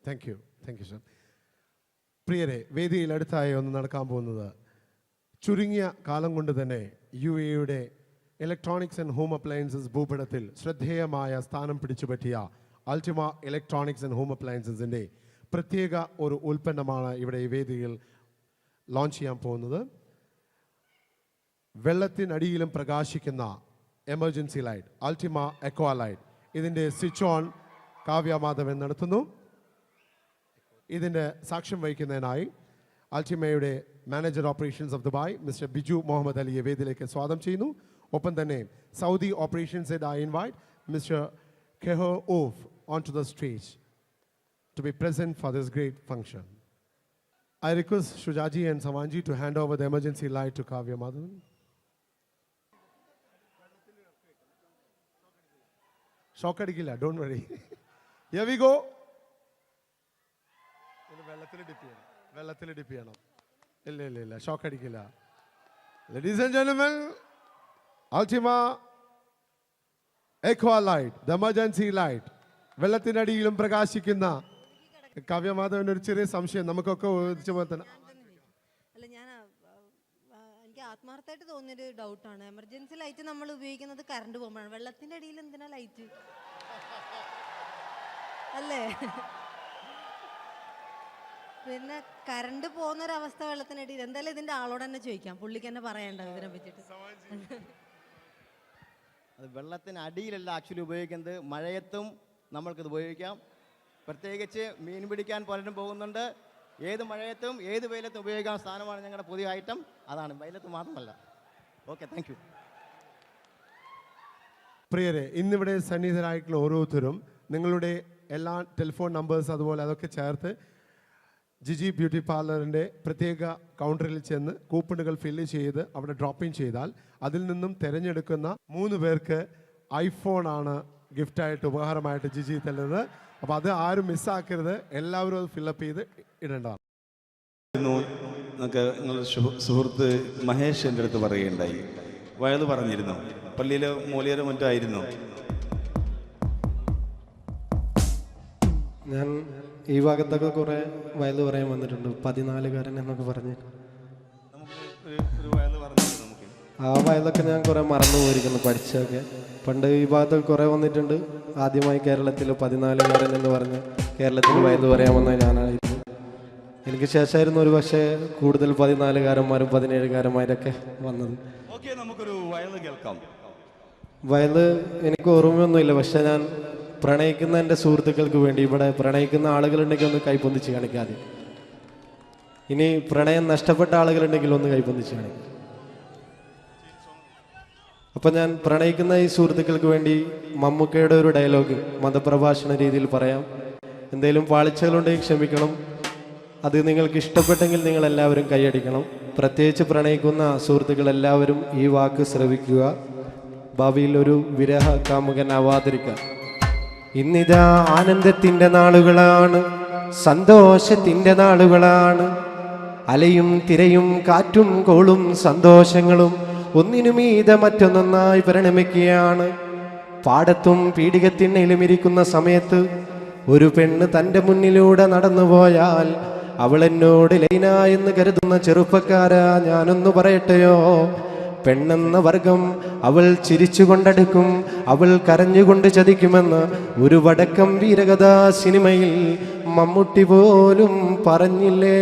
Thank you sir. പ്രിയരെ, വേദിയിൽ അടുത്തായി ഒന്ന് നടക്കാൻ പോകുന്നത് ചുരുങ്ങിയ കാലം കൊണ്ട് തന്നെ UAEയുടെ ഇലക്ട്രോണിക്സ് ആൻഡ് ഹോം അപ്ലയൻസസ് ഭൂപടത്തിൽ ശ്രദ്ധേയമായ സ്ഥാനം പിടിച്ചുപറ്റിയ അൾട്ടിമ ഇലക്ട്രോണിക്സ് ആൻഡ് ഹോം അപ്ലയൻസസിൻ്റെ പ്രത്യേക ഒരു ഉൽപ്പന്നമാണ് ഇവിടെ ഈ വേദിയിൽ ലോഞ്ച് ചെയ്യാൻ പോകുന്നത്. വെള്ളത്തിനടിയിലും പ്രകാശിക്കുന്ന emergency light, Ultima aqua light. ഇതിൻ്റെ സ്വിച്ച് ഓൺ കാവ്യമാധവൻ നടത്തുന്നു. ഇതിൻ്റെ സാക്ഷ്യം വഹിക്കുന്നതിനായി അൾട്ടിമയുടെ manager operations of Dubai mister Biju Muhammad അലിയെ വേദിയിലേക്ക് സ്വാഗതം ചെയ്യുന്നു. ഒപ്പം തന്നെ Saudi operations head I invite mister Keho Oof onto the stage to be present for this great function. I request Shujaji and Savanji to hand over the emergency light to Kavya Madhavan. Shock adikilla, don't worry. Here we go. Vellathil dip cheyanam. Illa. Shock adikilla. Ladies and gentlemen, Ultima Equa light, the emergency light. വെള്ളത്തിനടിയിലും പ്രകാശിക്കുന്ന കാവ്യമാധവൻ. ഒരു ചെറിയ സംശയം നമുക്കൊക്കെ അല്ല, ഞാൻ എനിക്ക് ആത്മാർത്ഥമായിട്ട് തോന്നിയൊരു ഡൗട്ടാണ്. എമർജൻസി ലൈറ്റ് നമ്മൾ ഉപയോഗിക്കുന്നത് കറണ്ട് പോകുമ്പോഴാണ്. വെള്ളത്തിന്റെ അടിയിൽ എന്തിനാ ലൈറ്റ് അല്ലേ? പിന്നെ കറണ്ട് പോകുന്നൊരവസ്ഥ വെള്ളത്തിനടിയിൽ. എന്തായാലും ഇതിന്റെ ആളോട് തന്നെ ചോദിക്കാം, പുള്ളിക്ക് തന്നെ പറയണ്ട ഇതിനെ പറ്റിയിട്ട്. അത് വെള്ളത്തിന് അടിയിലല്ല ആക്ച്വലി ഉപയോഗിക്കുന്നത്, മഴയത്തും നമ്മൾക്കിത് ഉപയോഗിക്കാം. പ്രത്യേകിച്ച് മീൻ പിടിക്കാൻ പലരും പോകുന്നുണ്ട്. ഏത് മഴയത്തും ഏത് വെയിലത്തും ഉപയോഗിക്കാൻ സാധനമാണ് ഞങ്ങളുടെ പുതിയ ഐറ്റം. അതാണ്, വെയിലത്ത് മാത്രമല്ല. Okay, thank you. പ്രിയരെ, ഇന്നിവിടെ സന്നിഹിതരായിട്ടുള്ള ഓരോരുത്തരും നിങ്ങളുടെ എല്ലാ ടെലിഫോൺ നമ്പേഴ്സ് അതുപോലെ അതൊക്കെ ചേർത്ത് ജിജി ബ്യൂട്ടി പാർലറിൻ്റെ പ്രത്യേക കൗണ്ടറിൽ ചെന്ന് കൂപ്പണുകൾ ഫില്ല് ചെയ്ത് അവിടെ ഡ്രോപ്പ് ഇൻ ചെയ്താൽ അതിൽ നിന്നും തിരഞ്ഞെടുക്കുന്ന 3 പേർക്ക് ഐഫോണാണ് ഗിഫ്റ്റായിട്ട് ഉപഹാരമായിട്ട് ജിജി തരുന്നത്. അപ്പോൾ അത് ആരും മിസ്സാക്കരുത്, എല്ലാവരും അത് ഫില്ലപ്പ് ചെയ്ത് ഇടേണ്ടതാണ്. നിങ്ങളുടെ സുഹൃത്ത് മഹേഷ് എൻ്റെ അടുത്ത് പറയുകയുണ്ടായി, വയത് പറഞ്ഞിരുന്നു, പള്ളിയിലെ മൂലിയരോ മറ്റോ ആയിരുന്നു. ഞാൻ ഈ ഭാഗത്തൊക്കെ കുറേ വയൽ പറയാൻ വന്നിട്ടുണ്ട്. 14കാരൻ എന്നൊക്കെ പറഞ്ഞ് ആ വയലൊക്കെ ഞാൻ കുറേ മറന്നു പോയിരിക്കുന്നു പഠിച്ചൊക്കെ. പണ്ട് ഈ ഭാഗത്തൊക്കെ കുറേ വന്നിട്ടുണ്ട്. ആദ്യമായി കേരളത്തിൽ 14കാരൻ എന്ന് പറഞ്ഞ് കേരളത്തിൽ വയൽ പറയാൻ വന്ന ഞാനായിരുന്നു. എനിക്ക് ശേഷമായിരുന്നു ഒരു പക്ഷേ കൂടുതൽ 14കാരന്മാരും 17കാരന്മാരൊക്കെ വന്നത്. നമുക്കൊരു വയൽ കേൾക്കാം. വയൽ എനിക്ക് ഓർമ്മയൊന്നുമില്ല, പക്ഷെ ഞാൻ പ്രണയിക്കുന്ന എൻ്റെ സുഹൃത്തുക്കൾക്ക് വേണ്ടി ഇവിടെ പ്രണയിക്കുന്ന ആളുകളുണ്ടെങ്കിൽ ഒന്ന് കൈപ്പൊന്നിച്ച് കാണിക്കാതെ. ഇനി പ്രണയം നഷ്ടപ്പെട്ട ആളുകളുണ്ടെങ്കിൽ ഒന്ന് കൈപ്പൊന്നിച്ച് കാണിക്കും. അപ്പം ഞാൻ പ്രണയിക്കുന്ന ഈ സുഹൃത്തുക്കൾക്ക് വേണ്ടി മമ്മൂക്കയുടെ ഒരു ഡയലോഗ് മതപ്രഭാഷണ രീതിയിൽ പറയാം. എന്തെങ്കിലും പാളിച്ചകളുണ്ടെങ്കിൽ ക്ഷമിക്കണം. അത് നിങ്ങൾക്ക് ഇഷ്ടപ്പെട്ടെങ്കിൽ നിങ്ങൾ എല്ലാവരും കൈയടിക്കണം. പ്രത്യേകിച്ച് പ്രണയിക്കുന്ന സുഹൃത്തുക്കൾ എല്ലാവരും ഈ വാക്ക് ശ്രവിക്കുക. ഭാവിയിൽ ഒരു വിരഹ കാമുകനാവാതിരിക്കുക. ഇന്നിതാ ആനന്ദത്തിൻ്റെ നാളുകളാണ്, സന്തോഷത്തിൻ്റെ നാളുകളാണ്. അലയും തിരയും കാറ്റും കോളും സന്തോഷങ്ങളും ഒന്നിനുമീതെ മറ്റൊന്നൊന്നായി പരിണമിക്കുകയാണ്. പാടത്തും പീഡികത്തിണ്ണയിലും ഇരിക്കുന്ന സമയത്ത് ഒരു പെണ്ണ് തൻ്റെ മുന്നിലൂടെ നടന്നുപോയാൽ അവൾ എന്നോട് ലൈന എന്ന് കരുതുന്ന ചെറുപ്പക്കാരാ, ഞാനൊന്നു പറയട്ടെയോ? പെണ്ണെന്ന വർഗം അവൾ ചിരിച്ചുകൊണ്ടടുക്കും, അവൾ കരഞ്ഞുകൊണ്ട് ചതിക്കുമെന്ന് ഒരു വടക്കം വീരകഥാ സിനിമയിൽ മമ്മൂട്ടി പോലും പറഞ്ഞില്ലേ?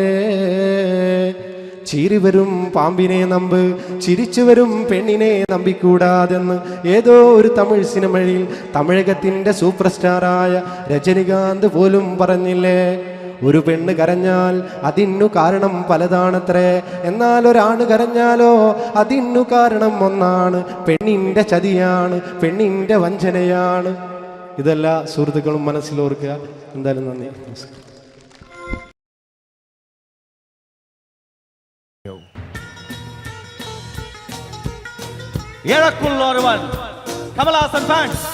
ചീറിവരും പാമ്പിനെ നമ്പ്, ചിരിച്ചു വരും പെണ്ണിനെ നമ്പിക്കൂടാതെന്ന് ഏതോ ഒരു തമിഴ് സിനിമയിൽ തമിഴകത്തിൻ്റെ സൂപ്പർ സ്റ്റാറായ രജനികാന്ത് പോലും പറഞ്ഞില്ലേ? ഒരു പെണ്ണ് കരഞ്ഞാൽ അതിനു കാരണം പലതാണത്രേ, എന്നാൽ ഒരാണ് കരഞ്ഞാലോ അതിനു കാരണം ഒന്നാണ്. പെണ്ണിൻ്റെ ചതിയാണ്, പെണ്ണിൻ്റെ വഞ്ചനയാണ്. ഇതെല്ലാ സുഹൃത്തുക്കളും മനസ്സിലോർക്കുക. എന്തായാലും നന്ദി, നമസ്കാരം. ഏഴക്കുള്ളൊരുവൻ കമലഹാസൻ ഫാൻസ്,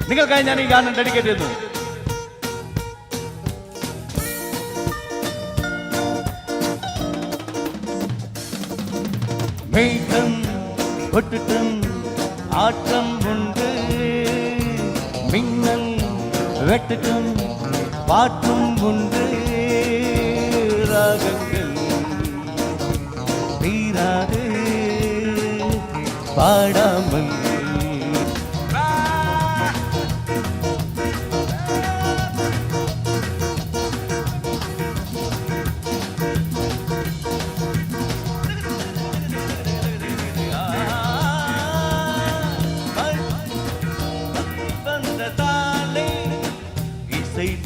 നിങ്ങൾക്കായി ഞാൻ ഈ ഗാനം ഡെഡിക്കേറ്റ് ചെയ്യുന്നു. மேகம் கொட்டுட்டும் ஆட்டம் உண்டு, மின்னல் வெட்டுட்டும் பாட்டும் உண்டு, ராகங்கள் தீராது பாடாமல்.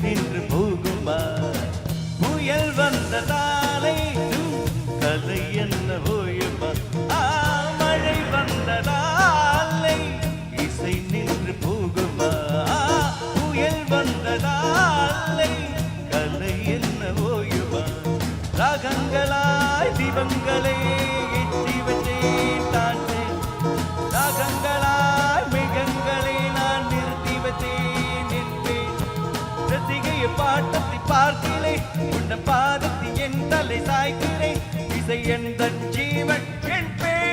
நின்று போகுமா புயல் வந்ததாலே கதை என்ன ஓயுமா, மழை வந்ததாலே இசை நின்று போகுமா, புயல் வந்ததாலே கதை என்ன ஓயுமா, ராகங்களாய் தீபங்களை எட்டி வச்சேன் தாண்டே, ராகங்களாய் மேகங்களை நான் நிறுத்தி வச்சேன் என்பேன், ரசிகைய பாட்டத்தை பார்க்கிறேன், உன்ன பாதத்தை என் தலை சாய்க்கிறேன், இசை எந்த ஜீவன் என் பேர்.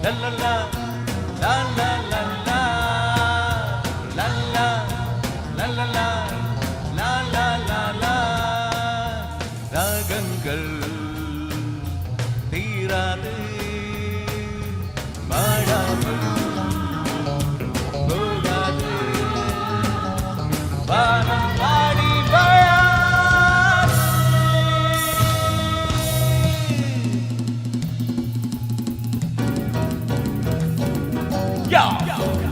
லல்லா லா லா லா லா லல்லா லல்லா லா லா லா லா, ராகங்கள் தீராது பாடாமல் போகாது, வானம் பாடி வாழாது. யா யா யா.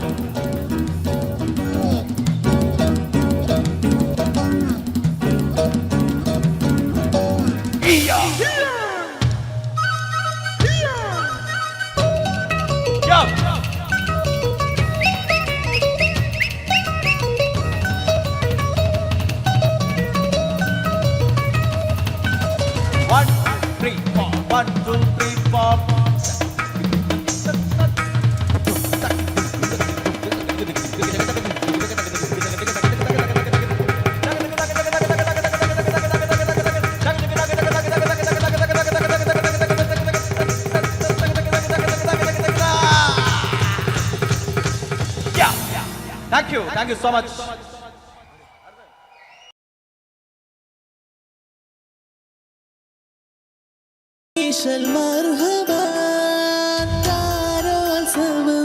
One, two, three, four. 1, 2, 3, 4. Yeah. Thank you so much. مرحبا تعالوا سوا.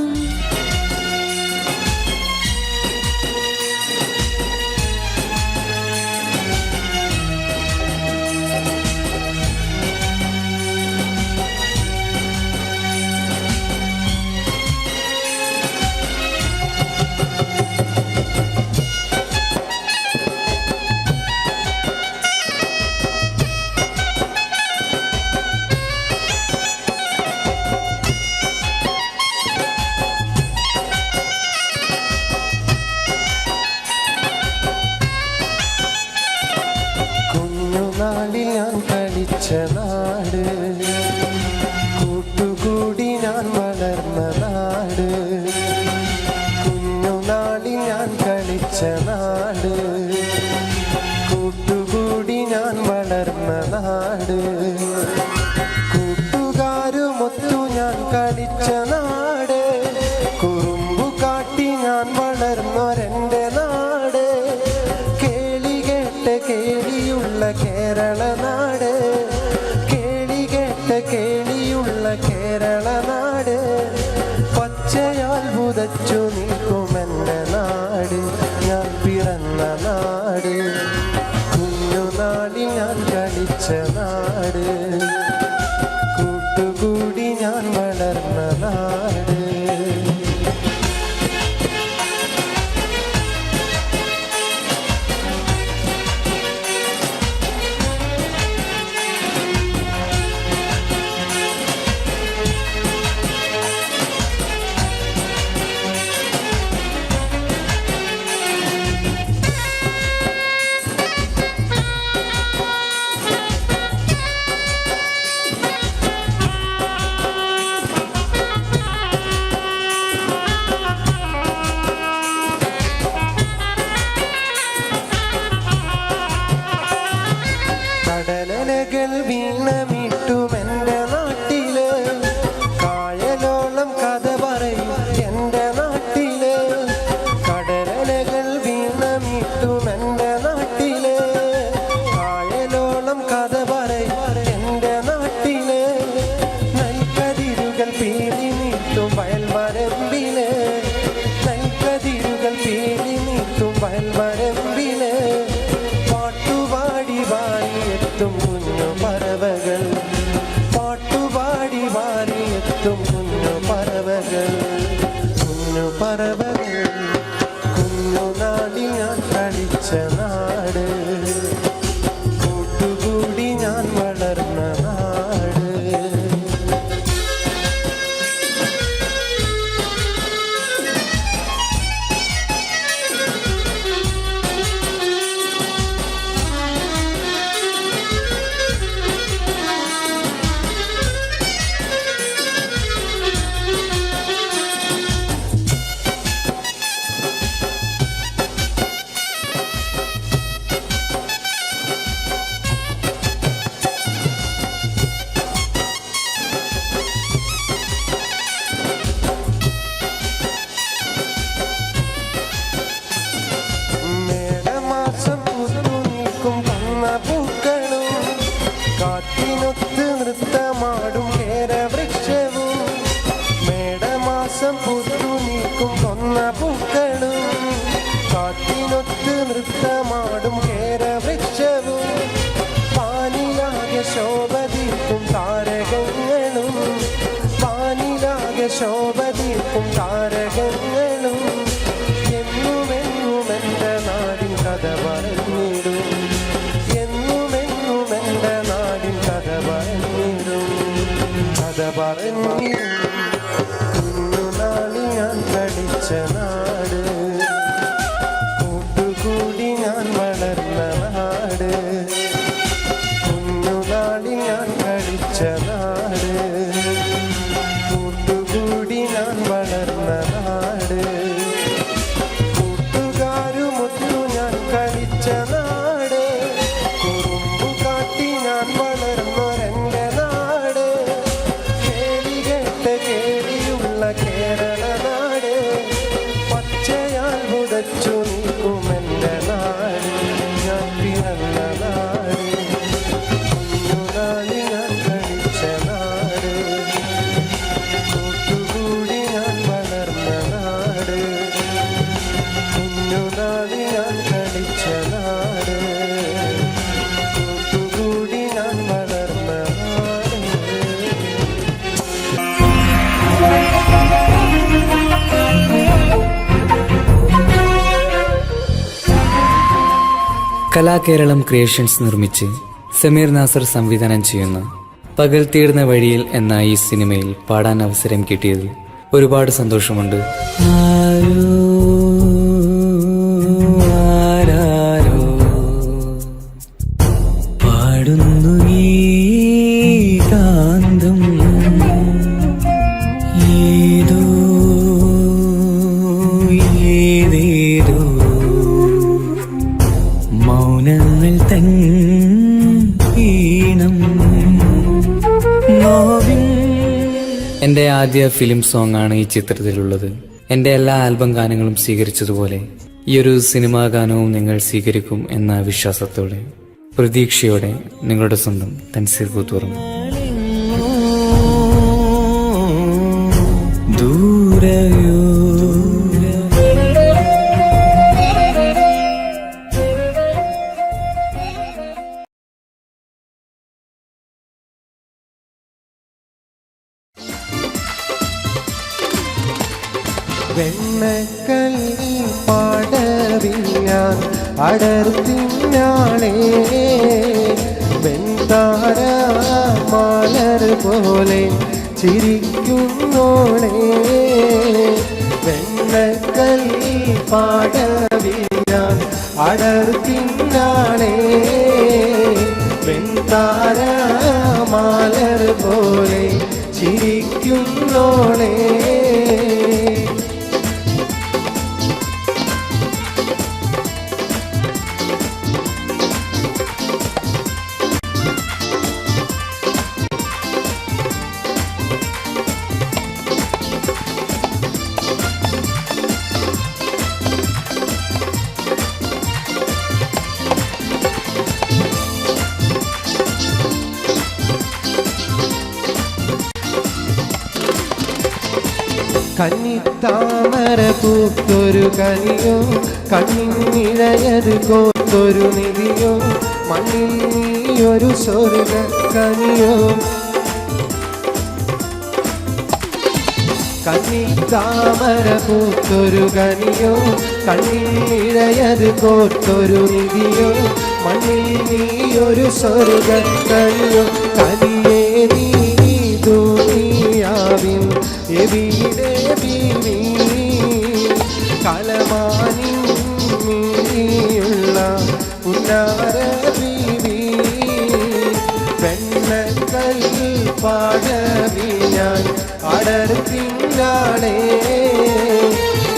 കുഞ്ഞുനാളിൽ ഞാൻ കളിച്ച നാട്, കൂട്ടുകൂടി ഞാൻ വളർന്ന നാട്, കുഞ്ഞുനാളിൽ ഞാൻ കളിച്ച നാട്, കൂട്ടുകൂടി ഞാൻ വളർന്ന നാട്, കൂട്ടുകാരുമൊത്തു ഞാൻ കളിച്ച നാട്, കുറുമ്പു കാട്ടി ഞാൻ വളർന്ന കേരള നാട്, കേളി കേട്ട കേളിയുള്ള കേരള നാട്, പച്ചയാൽ പുതച്ചു നിൽക്കുമെൻ്റെ നാട്, ഞാൻ പിറന്ന നാട്, കുഞ്ഞുനാളിൽ ഞാൻ കളിച്ച നാട്, കൂട്ടുകൂടി ഞാൻ വളർന്ന നാട്. കടലലകൾ വീണമിട്ടുമെൻ്റെ നാട്ടില്, കായലോളം കഥ പറയും എൻ്റെ നാട്ടില്. കടലലകൾ വീണമിട്ടുമെൻ്റെ നാട്ടില്, കായലോളം കഥ പറയും എൻ്റെ നാട്ടില്. നെൽക്കതിരുകൾ പീലി നീട്ടും വയൽമരമ്പില്, നെൽക്കതിരുകൾ പീലി നീട്ടും വയൽമരമ്പില്. പാട്ടുപാടി വാരിയെത്തും കുഞ്ഞു പറവകൾ, പാട്ടുപാടി വാരിയെത്തും കുഞ്ഞു പറവകൾ, കുഞ്ഞു പറവകൾ. കുഞ്ഞുനാളിൽ ഞാൻ കളിച്ച നാട്, കൂട്ടുകൂടി ഞാൻ വളർന്ന നാട്. മേടമാസം പുതു നിൽക്കും കണ്ണപൂക്കളും, കാറ്റിനൊത്ത് നൃത്തമാടും കേരവൃക്ഷവും. മേടമാസം പുതു നിൽക്കും കൊന്നപൂക്കളും, കാറ്റിനൊത്ത് നൃത്തമാടും കേരവൃക്ഷവും. പാനിലാകെ ശോഭതീർക്കും താരകങ്ങളും, പാനിലാകെ ശോഭതീർക്കും താരകങ്ങളും. എന്നുമെന്നുമെൻ്റെ നാടിൻ കഥ പറഞ്ഞിടും, എന്നുമെന്നുമെൻ്റെ നാടിൻ കഥ പറഞ്ഞിടും, കഥ പറഞ്ഞിടും. കുഞ്ഞുനാളിൽ ഞാൻ കളിച്ച നാട്, കൂട്ടുകൂടി ഞാൻ വളർന്ന നാട്, കുഞ്ഞുനാളിൽ ഞാൻ കളിച്ച നാട്, കൂട്ടുകൂടി ഞാൻ വളർന്ന നാട്. കൂട്ടുകാരുമൊത്തു ഞാൻ കളിച്ച നാട്, കുറുമ്പു കാട്ടി ഞാൻ വളർന്നൊരെൻ്റെ നാട്, കേളി കേട്ട കേളിയുള്ള കേരള നാട്, പച്ചയാൽ പുതച്ചു നിൽക്കുമെൻ്റെ നാട്, ഞാൻ പിറന്ന നാട്, കുഞ്ഞുനാളിൽ ഞാൻ കളിച്ച നാട്, കൂട്ടുകൂടി ഞാൻ വളർന്ന നാട്, കുഞ്ഞുനാളിൽ ഞാൻ കളിച്ച നാട്, കൂട്ടുകൂടി ഞാൻ വളർന്ന നാട്. കലാകേരളം ക്രിയേഷൻസ് നിർമ്മിച്ച് സമീർ നാസർ സംവിധാനം ചെയ്യുന്ന പകൽ തീർന്ന വഴിയിൽ എന്ന ഈ സിനിമയിൽ പാടാൻ അവസരം കിട്ടിയതിൽ ഒരുപാട് സന്തോഷമുണ്ട്. പാടുന്നു ഈ കാന്തം, ഏതോ ഏതേതോ മൗനങ്ങൾ തൻ ഈണം. എൻ്റെ ആദ്യ ഫിലിം സോങ് ആണ് ഈ ചിത്രത്തിലുള്ളത്. എൻ്റെ എല്ലാ ആൽബം ഗാനങ്ങളും സ്വീകരിച്ചതുപോലെ ഈ ഒരു സിനിമാ ഗാനവും നിങ്ങൾ സ്വീകരിക്കും എന്ന വിശ്വാസത്തോടെ പ്രതീക്ഷയോടെ നിങ്ങളുടെ സ്വന്തം തൻസീർ കൂത്തുറന്നു. വെണ്ണക്കല്ലി പാടവിഞ്ഞാൻ അടർത്തിനാളേ വെൺതാര മാലർ പോലെ ചിരിക്കുന്നോളേ വെണ്ണക്കല്ലി പാടവിഞ്ഞാൻ അടർത്തിനാളേ വെൺതാര മാലർ പോലെ ചിരിക്കുന്നോളേ കന്നിത്താമര പൂത്തൊരു കനിയോ കണ്ണിനിഴയത് കോർത്തൊരു നിധിയോ മണ്ണിൽ നീയൊരു സ്വർഗ കനിയോ കന്നിത്താമര പൂത്തൊരു കനിയോ കണ്ണിനിഴയത് കോർത്തൊരു നിധിയോ മണ്ണിൽ നീയൊരു സ്വർഗ കനിയോ കനിയേ നീ ദുനിയാവിൻ എവിടെ ബീവി കലമാനിയുള്ള പുന്നാര ബീവി പെണ്ണക്കല്ലി പാടവിഞ്ഞാൻ അടർത്തിനാളേ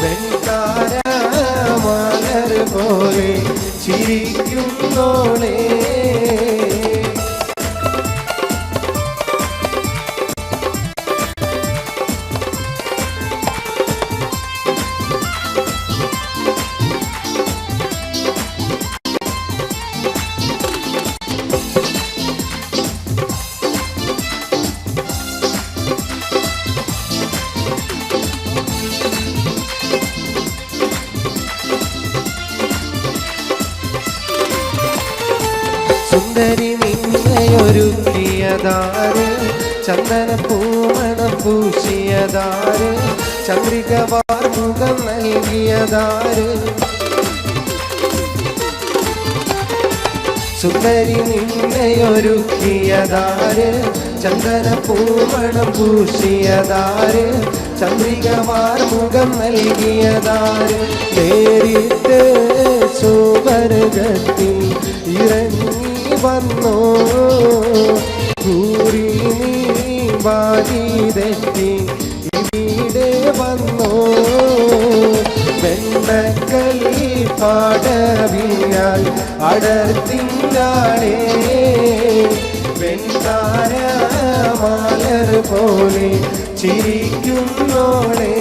വെൺതാര മലർ പോലെ ചിരിക്കുന്നോളേ സുന്ദരി നിന്നെയൊരുക്കിയതാര് ചന്ദന പൂമണം പൂശിയതാര് ചന്ദ്രിക വാർമുഖം നൽകിയതാര് സുന്ദരി നിന്നെയൊരുക്കിയതാര് ചന്ദന പൂമണം പൂശിയതാര് ചന്ദ്രിക വാർമുഖം നൽകിയതാര് നേരിട്ട് സുവർഗത്തിൽ ഇറങ്ങി വന്നോ കൂറി നീ വാരിതെറ്റി ഇവിടെ വന്നോ വെണ്ണക്കല്ലി പാടവിഞ്ഞാൽ അടർത്തിനാളേ വെൺതാര മാലർ പോലെ ചിരിക്കുന്നോളേ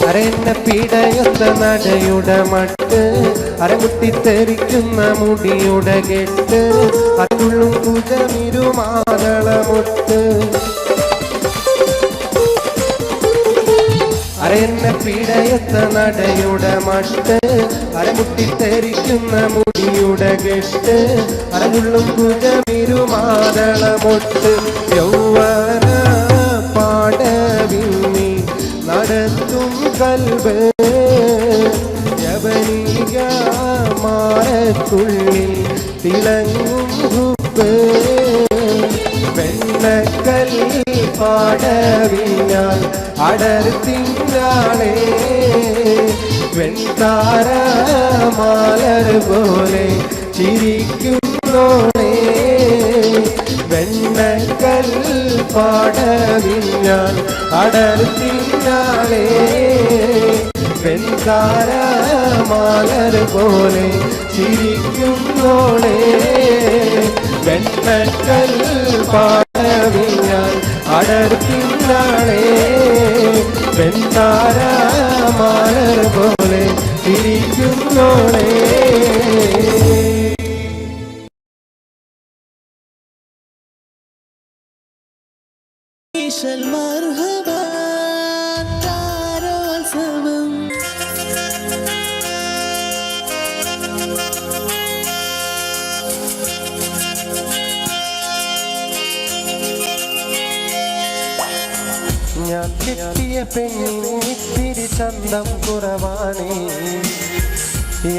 അരയെന്നെ പിടയൊത്ത നടയുടെ മട്ട് അരമുട്ടിത്തെറിക്കുന്ന മുടിയുടെ കെട്ട് അതുള്ളും കുജമിരുമാതളമൊട്ട് അരയെന്നെ പിടയൊത്ത നടയുടെ മട്ട് അരമുട്ടിത്തെറിക്കുന്ന മുടിയുടെ കെട്ട് അതുള്ളും കുജമിരുമാതളമൊട്ട് യൗവന പാടവിന്നി നടത്തും കൽബ് യവനിക മാറത്തുള്ളിൽ തിളങ്ങും ഹുബ് വെണ്ണക്കല്ലി പാടവിഞ്ഞാൽ അടർത്തിനാളേ വെൺതാര മാലർ പോലെ ചിരിക്കുന്നോളേ ചിരിക്കുന്നോളേ വെണ്ണക്കൽ പാടവിഞ്ഞാൽ അടർത്തിനാളേ വെൺകാര മാലർ പോലെ ചിരിക്കുന്നോളേ വെണ്ണക്കൽ പാടവിഞ്ഞാൽ അടർത്തിനാളേ വെൺകാര മാലർ പോലെ ചിരിക്കുന്നോളേ. ഞാൻ കെട്ടിയ പെണ്ണിത്തിരി ചന്തം കുറവാണേ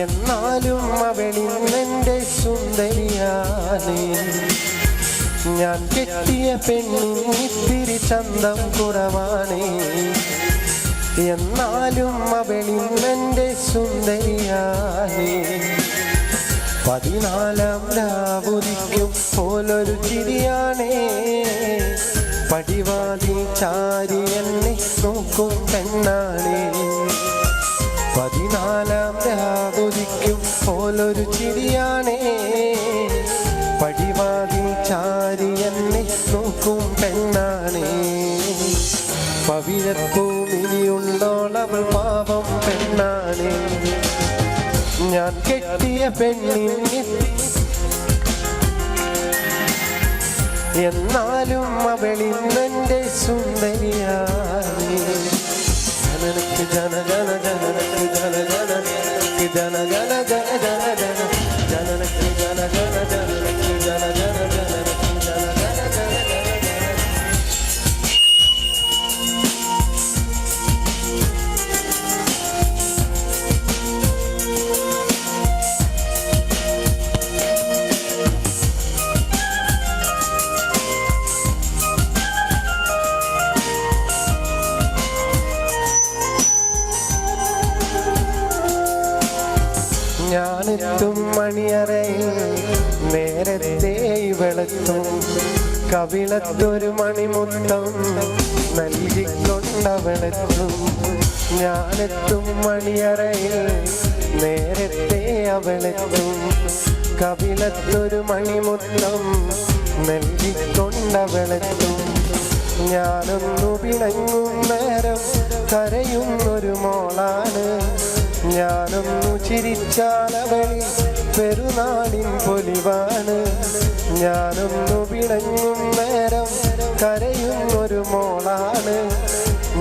എന്നാലും അവളിന്നെൻ്റെ സുന്ദരിയാണേ. ഞാൻ കെട്ടിയ പെണ്ണിത്തിരി ചന്തം കുറവാണേ എന്നാലും അവളിന്നെൻ്റെ സുന്ദരിയാണേ. 14 രാവുദിക്കും പോലൊരു ചിരിയാണേ പടിവാതിൽ ചാരി എന്നെ നോക്കും പെണ്ണാണേ. 14 രാവുദിക്കും പോലൊരു ചിരിയാണേ പടിവാതിൽ ചാരി എന്നെ നോക്കും പെണ്ണാണേ. പവിഴപ്പൂമിനിയുള്ളോളവൾ പാവം പെണ്ണാണേ. ഞാൻ കെട്ടിയ പെണ്ണിന് എന്നാലും അവളിന്നെൻ്റെ സുന്ദരിയാണേ. ജനനക്ക് ജന ജന ജനനക്ക് ജന ജന ജന ജന ജന ജന ജന ജനനക്ക് ജന ജന ജനനക്ക് ജന ജന ജനനക്ക് ജന ജന ജന ജന. ഞാനെത്തും മണിയറയിൽ നേരത്തെ വെളുത്തും കവിളത്തൊരു മണിമുത്തം നൽകിക്കൊണ്ടവളെത്തും. ഞാനെത്തും മണിയറയിൽ നേരത്തെ അവളെത്തും കവിളത്തൊരു മണിമുത്തം നൽകിക്കൊണ്ടവളെത്തും. ഞാനൊന്നു പിണങ്ങും നേരം കരയുന്നൊരു മോളാണ്. ഞാനൊന്നു ചിരിച്ചാലവളിൽ പെരുന്നാളിൻ പൊലിവാണ്. ഞാനൊന്നു പിണങ്ങും നേരം കരയുന്നൊരു മോളാണ്.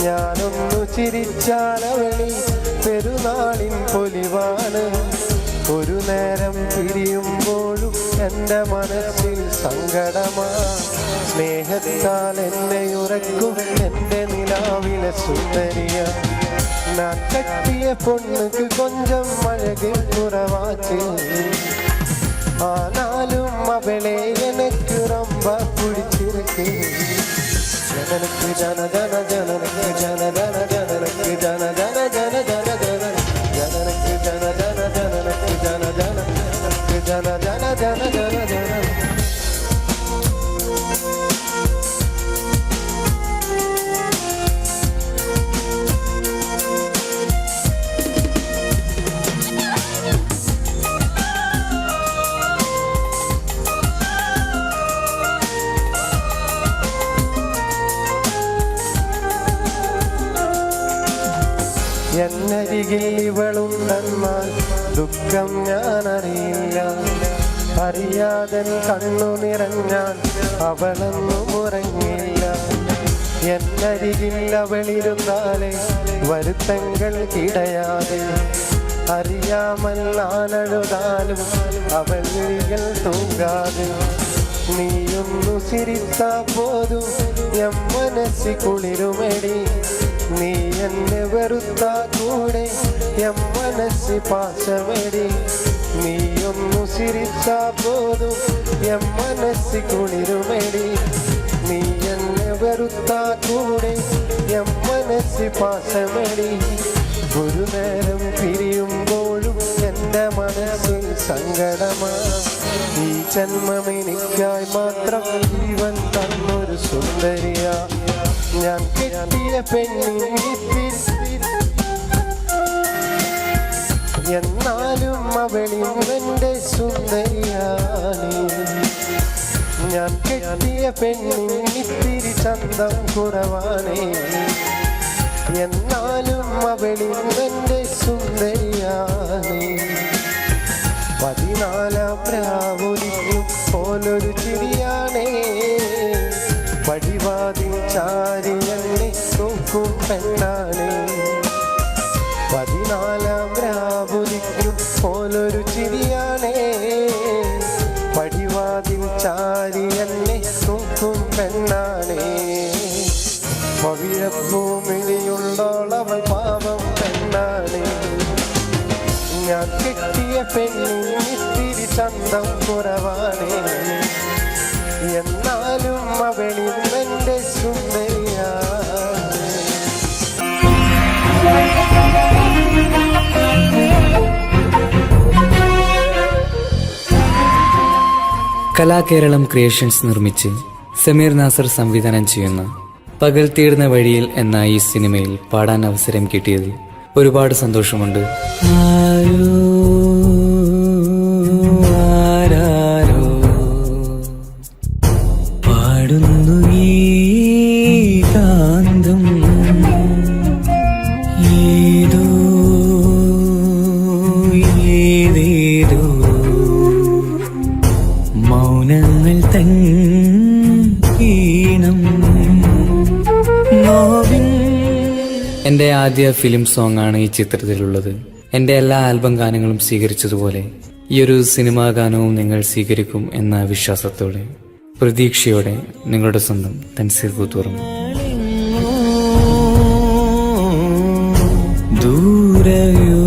ഞാനൊന്നു ചിരിച്ചാലവളിൽ പെരുന്നാളിൻ പൊലിവാണ്. ഒരു നേരം പിരിയുമ്പോഴും എൻ്റെ മനസ്സിൽ സങ്കടമാ. സ്നേഹത്താൽ എന്നെ ഉറക്കും എൻ്റെ നിലാവിലെ സുന്ദരിയ. ഞാൻ കെട്ടിയ പൊണ്ണുക്ക് കൊഞ്ചം അഴകിൽ കുറവാച്ച് ആനാലും അവളെ എനിക്ക് ரொம்ப പിടിച്ചിருக்கு. ജനനക്ക് ജന ജന ജനനക്ക് ജന ജന ജനനക്ക് ജന ജന ജന ജന ജന ജനനക്ക് ജന ജന ജനനക്ക് ജന ജന ജന ജന ജന ജന ജന. എന്നരികിൽ ഇവളുണ്ടെന്നാൽ ദുഃഖം ഞാനറിയില്ല. അറിയാതെ കണ്ണു നിറഞ്ഞാൽ അവളൊന്നും ഉറങ്ങില്ല. എന്നരികിൽ അവളിരുന്നാലേ വരുത്തങ്ങൾ കിടയാതെ അറിയാമല്ലാനഴുതാലും അവൾ വിളികൾ തൂങ്ങാതെ. നീയൊന്നു ചിരിത്താ പോതും എൻ മനസ്സി കുളിരുമെടി. നീ എന്നെ വെറുത്താ കൂടെ എൻ മനസ്സി പാശമെടി. നീയൊന്നു ചിരിച്ചാ പോതും എൻ മനസ്സി കുളിരുമെടി. നീ എന്നെ വെറുത്താ കൂടെ എൻ മനസ്സി പാശമെടി. ഒരു നേരം പിരിയുമ്പോഴും എൻ്റെ മനസ്സിൽ സങ്കടമാ. ഈ ജന്മം എനിക്കായി മാത്രം ജീവൻ തന്നൊരു സുന്ദരിയാ. ഞാൻ കെട്ടിയ പെണ്ണിത്തിരി എന്നാലും അവളിവന്റെ സുന്ദരിയാണ്. ഞാൻ കെട്ടിയ പെണ്ണിത്തിരി ചന്തം കുറവാണ്. എന്നാലും അവളിവന്റെ സുന്ദരിയാണ്. 14 പ്രാവുലിക്കും പോലൊരു ചിരിയാണേ. പടിവാതിൽ ചാരി എന്നെ നോക്കും പെണ്ണാണ്. 14 പ്രാവുലിക്കും പോലൊരു ചിരിയാണേ. പടിവാതിൽ ചാരി എന്നെ നോക്കും പെണ്ണാണേ. പവിഴഭൂമിയിലുള്ളവൾ പാവം പെണ്ണാണ്. ഞാൻ കെട്ടിയ പെണ്ണിത്തിരി ചന്തം കുറവാണ്. എന്നാലും അവളിവന്റെ സുന്ദരിയാണ്. കലാകേരളം ക്രിയേഷൻസ് നിർമ്മിച്ച് സമീർ നാസർ സംവിധാനം ചെയ്യുന്ന പകൽ തീർന്ന വഴിയിൽ എന്ന ഈ സിനിമയിൽ പാടാൻ അവസരം കിട്ടിയതിൽ ഒരുപാട് സന്തോഷമുണ്ട്. ആരാരോ പാടുന്നു ഈ കാന്തം, ഏതോ ഏതേതോ മൗനങ്ങൾ തൻ ഈണം. എൻ്റെ ആദ്യ ഫിലിം സോങ് ആണ് ഈ ചിത്രത്തിലുള്ളത്. എൻ്റെ എല്ലാ ആൽബം ഗാനങ്ങളും സ്വീകരിച്ചതുപോലെ ഈ ഒരു സിനിമാ ഗാനവും നിങ്ങൾ സ്വീകരിക്കും എന്ന വിശ്വാസത്തോടെ പ്രതീക്ഷയോടെ നിങ്ങളുടെ സ്വന്തം തൻസീർ കൂത്തുറന്നു. ദൂരയോ